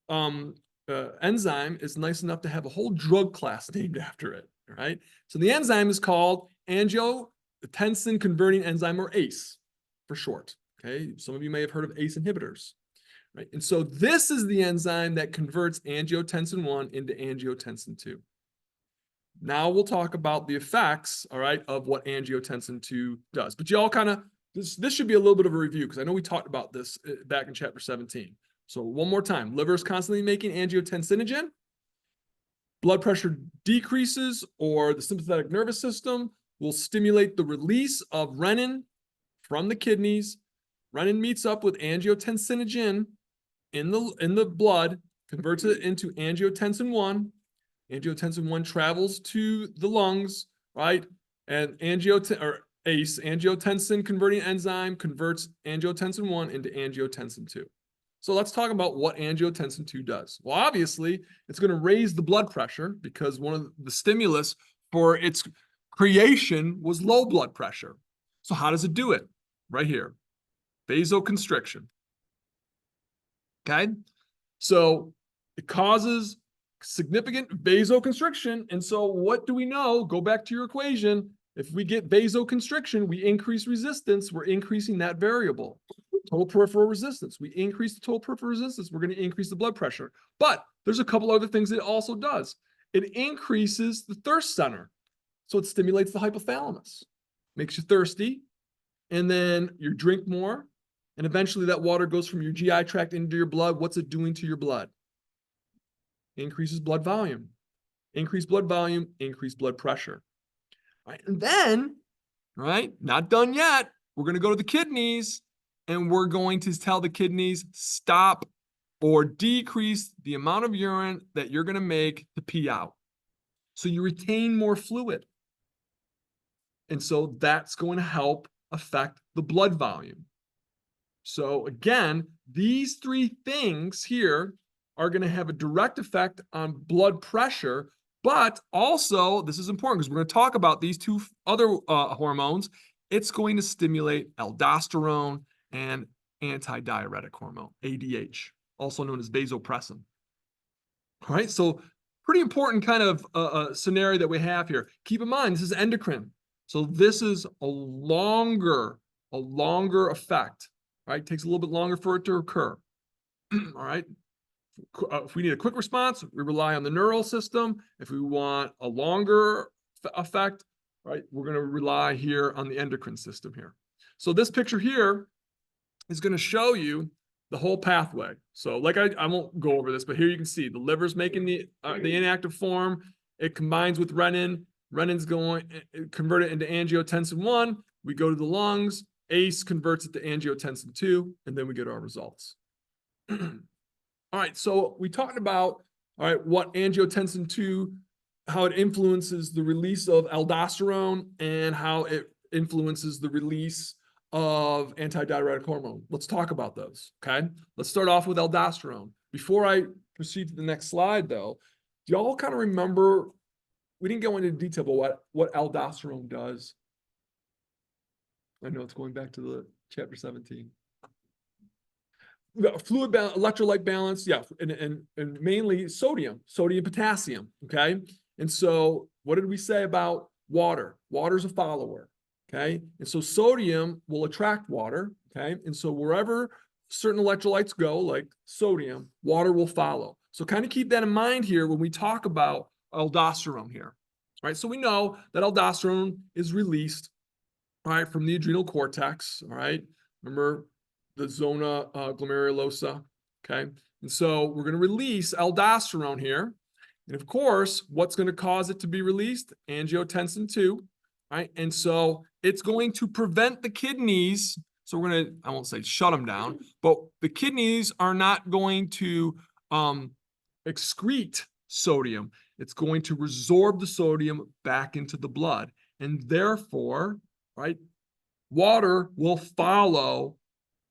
enzyme is nice enough to have a whole drug class named after it, right? So the enzyme is called angiotensin converting enzyme, or ACE for short. Okay, some of you may have heard of ACE inhibitors, right? And so this is the enzyme that converts angiotensin 1 into angiotensin 2. Now we'll talk about the effects, all right, of what angiotensin 2 does. But you all kind of, this should be a little bit of a review, because I know we talked about this back in chapter 17. So one more time, liver is constantly making angiotensinogen. Blood pressure decreases, or the sympathetic nervous system will stimulate the release of renin from the kidneys. Renin meets up with angiotensinogen in the blood, converts it into angiotensin 1. Angiotensin 1 travels to the lungs, right? And ACE, angiotensin converting enzyme, converts angiotensin 1 into angiotensin 2. So let's talk about what angiotensin 2 does. Well, obviously, it's going to raise the blood pressure, because one of the stimulus for its creation was low blood pressure. So how does it do it? Right here, vasoconstriction. Okay, so it causes significant vasoconstriction. And so what do we know? Go back to your equation. If we get vasoconstriction, we increase resistance. We're increasing that variable. Total peripheral resistance. We increase the total peripheral resistance. We're going to increase the blood pressure. But there's a couple other things it also does. It increases the thirst center. So it stimulates the hypothalamus, makes you thirsty, and then you drink more, and eventually that water goes from your GI tract into your blood. What's it doing to your blood? Increases blood volume. Increased blood volume, increased blood pressure. All right, and then, right, not done yet. We're going to go to the kidneys, and we're going to tell the kidneys, stop or decrease the amount of urine that you're going to make to pee out. So you retain more fluid. And so that's going to help affect the blood volume. So again, these three things here are going to have a direct effect on blood pressure, but also, this is important because we're going to talk about these two other hormones. It's going to stimulate aldosterone and antidiuretic hormone, ADH, also known as vasopressin. All right, so pretty important kind of scenario that we have here. Keep in mind, this is endocrine. So this is a longer effect, right? It takes a little bit longer for it to occur. All right. If we need a quick response, we rely on the neural system. If we want a longer effect, right, we're going to rely here on the endocrine system here. So this picture here is going to show you the whole pathway. So like I won't go over this, but here you can see the liver's making the inactive form. It combines with renin. Renin's going convert it into angiotensin 1. We go to the lungs. ACE converts it to angiotensin 2, and then we get our results. All right, so we talked about, all right, what angiotensin 2, how it influences the release of aldosterone and how it influences the release of antidiuretic hormone. Let's talk about those, okay? Let's start off with aldosterone. Before I proceed to the next slide, though, do y'all kind of remember, we didn't go into detail about what aldosterone does. I know it's going back to the chapter 17. Fluid electrolyte balance, yeah, and mainly sodium, potassium, okay? And so what did we say about water? Water's a follower, okay? And so sodium will attract water, okay? And so wherever certain electrolytes go, like sodium, water will follow. So kind of keep that in mind here when we talk about aldosterone here, right? So we know that aldosterone is released, right, from the adrenal cortex, all right? Remember, the zona glomerulosa, okay? And so we're going to release aldosterone here. And of course, what's going to cause it to be released? Angiotensin 2, right? And so it's going to prevent the kidneys. So we're going to, I won't say shut them down, but the kidneys are not going to excrete sodium. It's going to resorb the sodium back into the blood. And therefore, right, water will follow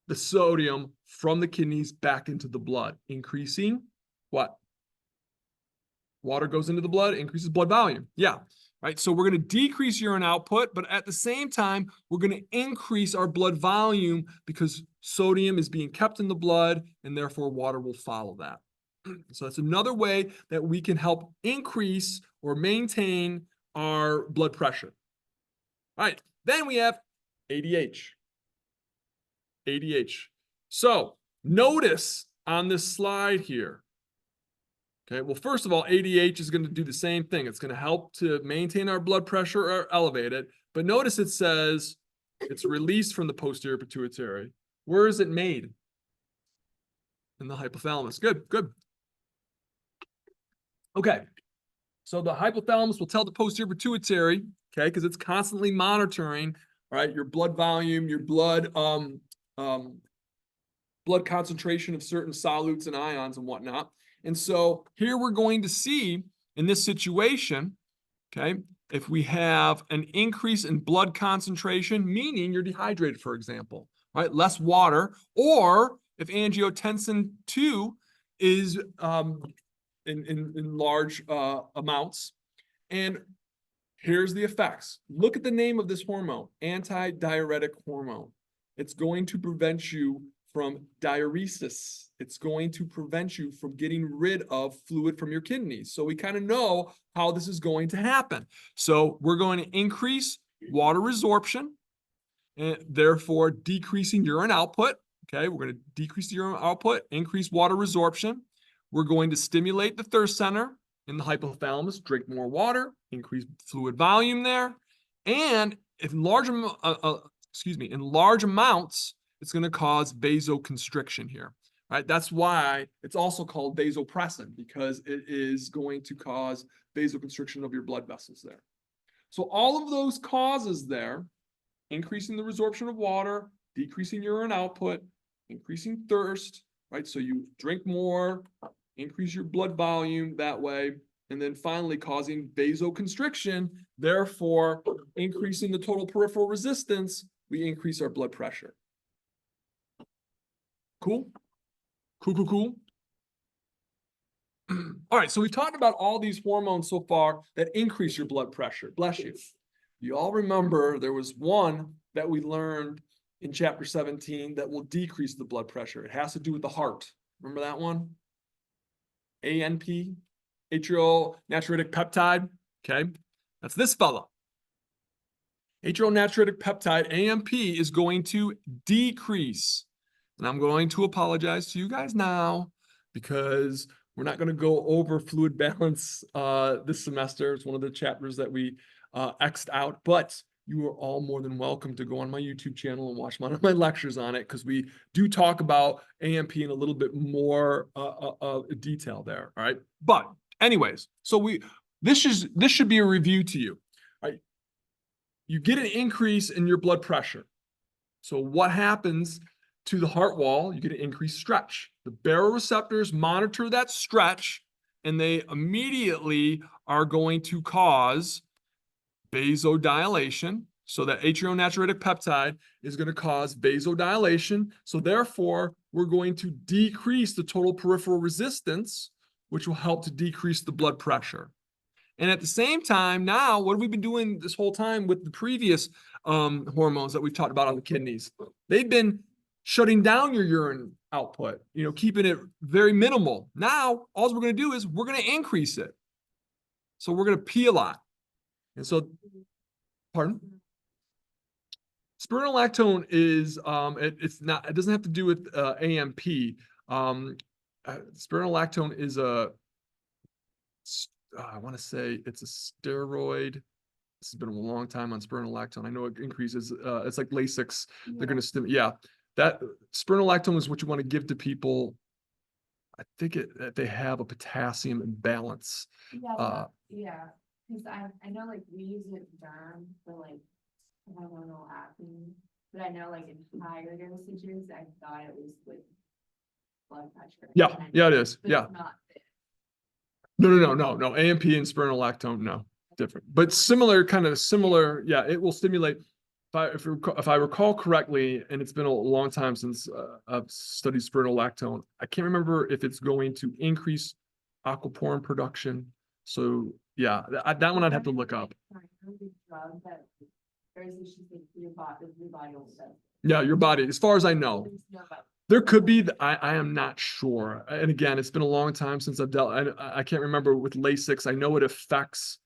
the sodium from the kidneys back into the blood, increasing what? Water goes into the blood, increases blood volume. Yeah, right. So we're going to decrease urine output, but at the same time, we're going to increase our blood volume because sodium is being kept in the blood, and therefore water will follow that. So that's another way that we can help increase or maintain our blood pressure. All right, then we have ADH. ADH. So notice on this slide here, okay, well, first of all, ADH is going to do the same thing. It's going to help to maintain our blood pressure or elevate it. But notice it says it's released from the posterior pituitary. Where is it made? In the hypothalamus. Good, good. Okay, so the hypothalamus will tell the posterior pituitary, okay, because it's constantly monitoring, right, your blood volume, your blood concentration of certain solutes and ions and whatnot. And so here we're going to see in this situation, okay, if we have an increase in blood concentration, meaning you're dehydrated, for example, right, less water, or if angiotensin 2 is in large amounts. And here's the effects. Look at the name of this hormone, antidiuretic hormone. It's going to prevent you from diuresis. It's going to prevent you from getting rid of fluid from your kidneys. So we kind of know how this is going to happen. So we're going to increase water resorption and therefore decreasing urine output. Okay, we're going to decrease the urine output, increase water resorption. We're going to stimulate the thirst center in the hypothalamus, drink more water, increase fluid volume there. And if in large amounts, it's going to cause vasoconstriction here, right? That's why it's also called vasopressin, because it is going to cause vasoconstriction of your blood vessels there. So all of those causes there, increasing the resorption of water, decreasing urine output, increasing thirst, right? So you drink more, increase your blood volume that way, and then finally causing vasoconstriction, therefore increasing the total peripheral resistance, we increase our blood pressure. Cool? Cool, cool, cool. All right, so we've talked about all these hormones so far that increase your blood pressure. Bless you. You all remember there was one that we learned in chapter 17 that will decrease the blood pressure. It has to do with the heart. Remember that one? ANP, atrial natriuretic peptide. Okay, that's this fella. Atrial natriuretic peptide, AMP, is going to decrease. And I'm going to apologize to you guys now because we're not going to go over fluid balance this semester. It's one of the chapters that we X'd out, but you are all more than welcome to go on my YouTube channel and watch one of my lectures on it, because we do talk about AMP in a little bit more detail there. All right. But anyways, so this should be a review to you. All right. You get an increase in your blood pressure. So what happens to the heart wall? You get an increased stretch. The baroreceptors monitor that stretch, and they immediately are going to cause vasodilation. So that atrial natriuretic peptide is going to cause vasodilation. So therefore, we're going to decrease the total peripheral resistance, which will help to decrease the blood pressure. And at the same time, now, what have we been doing this whole time with the previous hormones that we've talked about on the kidneys? They've been shutting down your urine output, keeping it very minimal. Now, all we're going to do is we're going to increase it. So we're going to pee a lot. And so, pardon? Spironolactone is, it doesn't have to do with AMP. Spironolactone is I want to say it's a steroid. This has been a long time on spironolactone. I know it increases, it's like Lasix. Yeah. They're going to yeah. That spironolactone is what you want to give to people. I think they have a potassium imbalance. Yeah, because I know like we use it in derm for like hormonal acne, but I know like in higher dosages, I thought it was with blood pressure. Yeah, it is. Yeah. It's not. No. AMP and spironolactone, no, different, but similar, yeah, it will stimulate. If I recall correctly, and it's been a long time since I've studied spironolactone, I can't remember if it's going to increase aquaporin production. So yeah, that one I'd have to look up. Yeah, your body, as far as I know. There could be, I am not sure. And again, it's been a long time since I've dealt, I can't remember with Lasix. I know it affects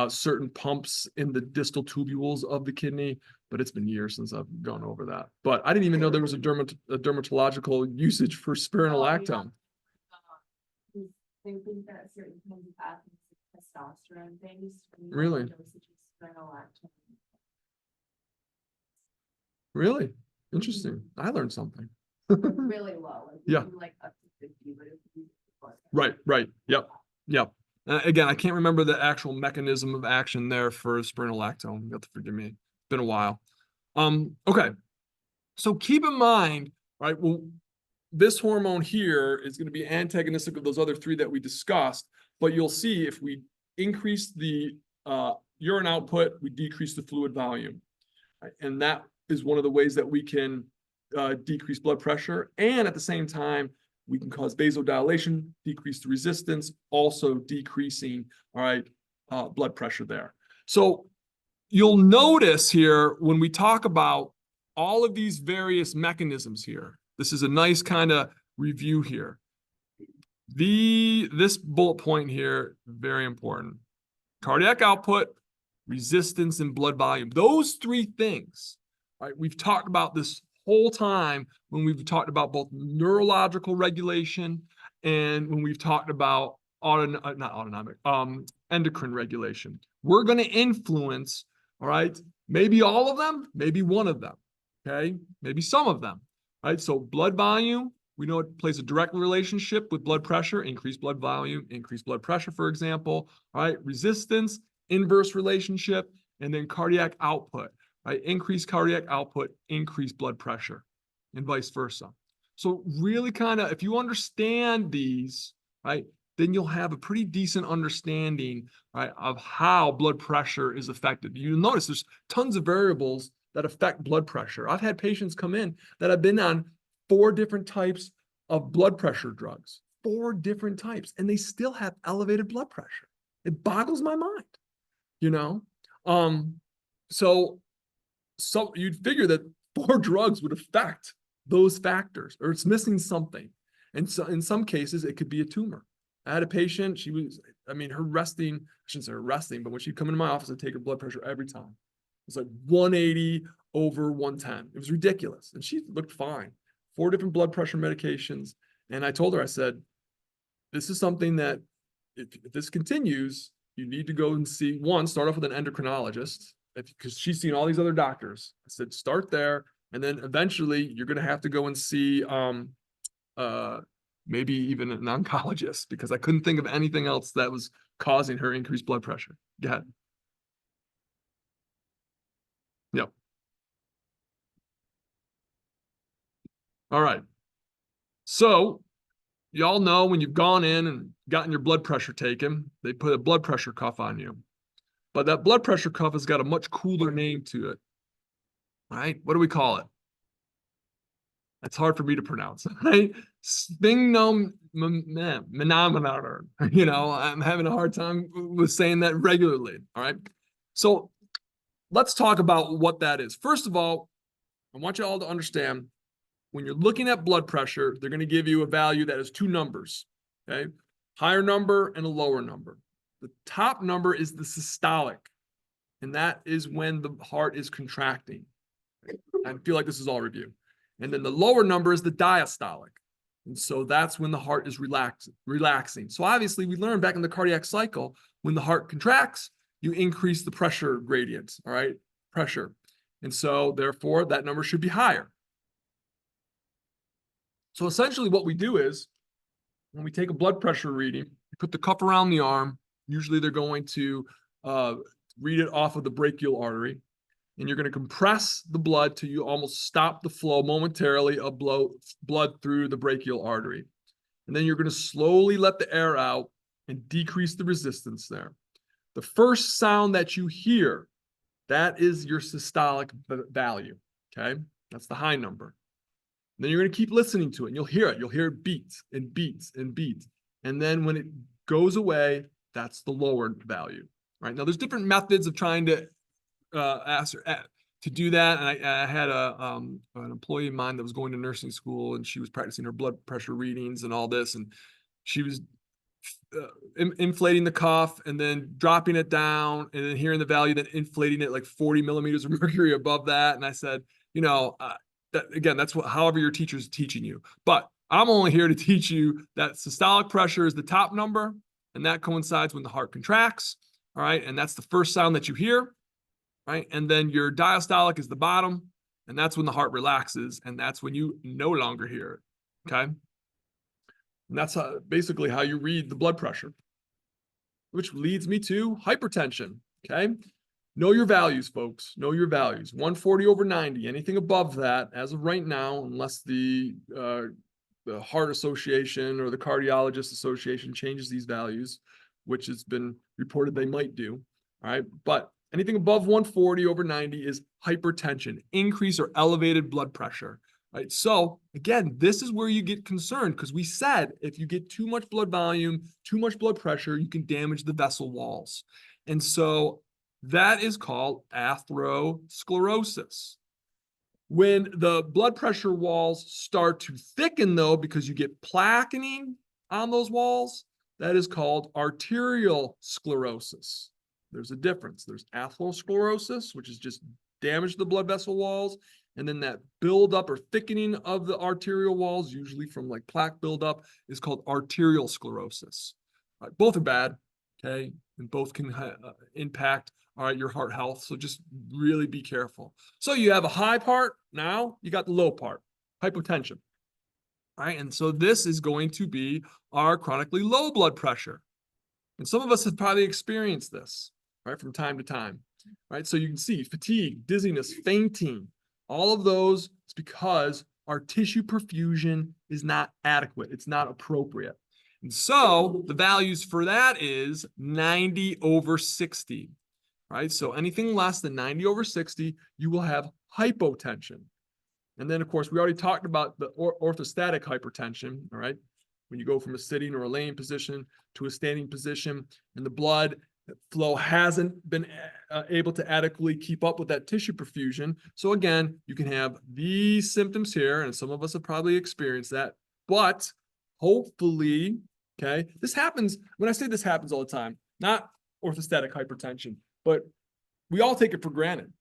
certain pumps in the distal tubules of the kidney, but it's been years since I've gone over that. But I didn't even know there was a dermatological usage for spironolactone. They think that certain kinds of athletes, testosterone things. Really? Really? Interesting. I learned something. Really low. Like yeah. Like up to 50, but right. Yep. Again, I can't remember the actual mechanism of action there for spironolactone. You have to forgive me. It's been a while. Okay. So keep in mind, right? Well, this hormone here is going to be antagonistic of those other three that we discussed, but you'll see if we increase the urine output, we decrease the fluid volume. Right? And that is one of the ways that we can decrease blood pressure. And at the same time, we can cause vasodilation, decrease the resistance, also decreasing, all right, blood pressure there. So you'll notice here when we talk about all of these various mechanisms here, this is a nice kind of review here. This bullet point here, very important. Cardiac output, resistance, and blood volume. Those three things, right? We've talked about this whole time when we've talked about both neurological regulation and when we've talked about endocrine regulation. We're going to influence, all right, maybe all of them, maybe one of them, okay, maybe some of them, right? So blood volume, we know it plays a direct relationship with blood pressure, increased blood volume, increased blood pressure, for example, all right, resistance, inverse relationship, and then cardiac output. Right? Increased cardiac output, increased blood pressure, and vice versa. So really kind of, if you understand these, right, then you'll have a pretty decent understanding, right, of how blood pressure is affected. You'll notice there's tons of variables that affect blood pressure. I've had patients come in that have been on 4 different types of blood pressure drugs, 4 different types, and they still have elevated blood pressure. It boggles my mind, you know? So you'd figure that 4 drugs would affect those factors, or it's missing something. And so in some cases, it could be a tumor. I had a patient, her resting, I shouldn't say her resting, but when she'd come into my office, I'd take her blood pressure every time. It was like 180 over 110. It was ridiculous. And she looked fine. 4 different blood pressure medications. And I told her, I said, this is something that if this continues, you need to go and start off with an endocrinologist, because she's seen all these other doctors. I said, start there. And then eventually you're going to have to go and see maybe even an oncologist, because I couldn't think of anything else that was causing her increased blood pressure. Go ahead. Yep. All right. So y'all know when you've gone in and gotten your blood pressure taken, they put a blood pressure cuff on you. But that blood pressure cuff has got a much cooler name to it. Right? What do we call it? It's hard for me to pronounce, right? Sphingomanometer. You know, I'm having a hard time with saying that regularly. All right. So let's talk about what that is. First of all, I want you all to understand when you're looking at blood pressure, they're going to give you a value that is 2 numbers. Okay. Higher number and a lower number. The top number is the systolic, and that is when the heart is contracting. I feel like this is all review. And then the lower number is the diastolic. And so that's when the heart is relaxing. So obviously we learned back in the cardiac cycle, when the heart contracts, you increase the pressure gradient, all right? Pressure. And so therefore that number should be higher. So essentially what we do is when we take a blood pressure reading, we put the cuff around the arm. Usually they're going to read it off of the brachial artery. And you're going to compress the blood till you almost stop the flow momentarily of blood through the brachial artery. And then you're going to slowly let the air out and decrease the resistance there. The first sound that you hear, that is your systolic value, okay? That's the high number. Then you're going to keep listening to it, and you'll hear it. You'll hear it beats and beats and beats. And then when it goes away, that's the lower value, right? Now, there's different methods of trying to do that. And I had an employee of mine that was going to nursing school, and she was practicing her blood pressure readings and all this, and she was inflating the cuff and then dropping it down and then hearing the value, then inflating it like 40 millimeters of mercury above that. And I said, you know, again, that's however your teacher's teaching you. But I'm only here to teach you that systolic pressure is the top number, and that coincides when the heart contracts. All right. And that's the first sound that you hear. Right. And then your diastolic is the bottom, and that's when the heart relaxes, and that's when you no longer hear it. Okay. And that's basically how you read the blood pressure, which leads me to hypertension. Okay. Know your values, folks. Know your values. 140/90. Anything above that, as of right now, unless the Heart Association or the Cardiologist Association changes these values, which has been reported they might do. All right. But anything above 140/90 is hypertension, increased or elevated blood pressure. Right. So again, this is where you get concerned, because we said if you get too much blood volume, too much blood pressure, you can damage the vessel walls. And so that is called atherosclerosis. When the blood pressure walls start to thicken, though, because you get plaquing on those walls, that is called arterial sclerosis. There's a difference. There's atherosclerosis, which is just damage to the blood vessel walls, and then that buildup or thickening of the arterial walls, usually from like plaque buildup, is called arterial sclerosis. Right, both are bad, okay, and both can impact, all right, your heart health. So just really be careful. So you have a high part, now you got the low part, hypotension. All right, and so this is going to be our chronically low blood pressure. And some of us have probably experienced this, right, from time to time, right? So you can see fatigue, dizziness, fainting, all of those. It's because our tissue perfusion is not adequate. It's not appropriate. And so the values for that is 90/60, right? So anything less than 90/60, you will have hypotension. And then, of course, we already talked about the orthostatic hypertension, all right? When you go from a sitting or a laying position to a standing position, and the blood flow hasn't been able to adequately keep up with that tissue perfusion. So again, you can have these symptoms here, and some of us have probably experienced that, but hopefully, okay, this happens, when I say this happens all the time, not orthostatic hypertension, but we all take it for granted,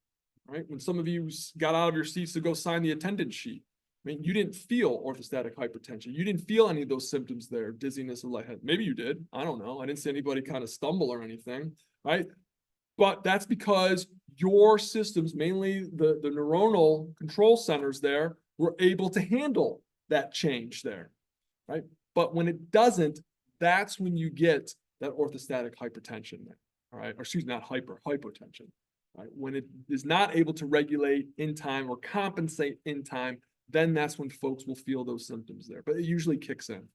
right? When some of you got out of your seats to go sign the attendance sheet, I mean, you didn't feel orthostatic hypertension. You didn't feel any of those symptoms there, dizziness or lightheadedness. Maybe you did. I don't know. I didn't see anybody kind of stumble or anything, right? But that's because your systems, mainly the neuronal control centers there, were able to handle that change there, right? But when it doesn't, that's when you get that orthostatic hypertension, all right? Or excuse me, not hypotension, right? When it is not able to regulate in time or compensate in time, then that's when folks will feel those symptoms there, but it usually kicks in.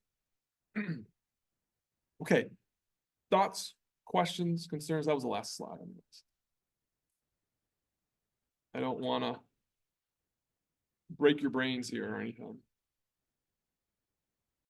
Okay, thoughts, questions, concerns? That was the last slide on this. I don't want to break your brains here or anything.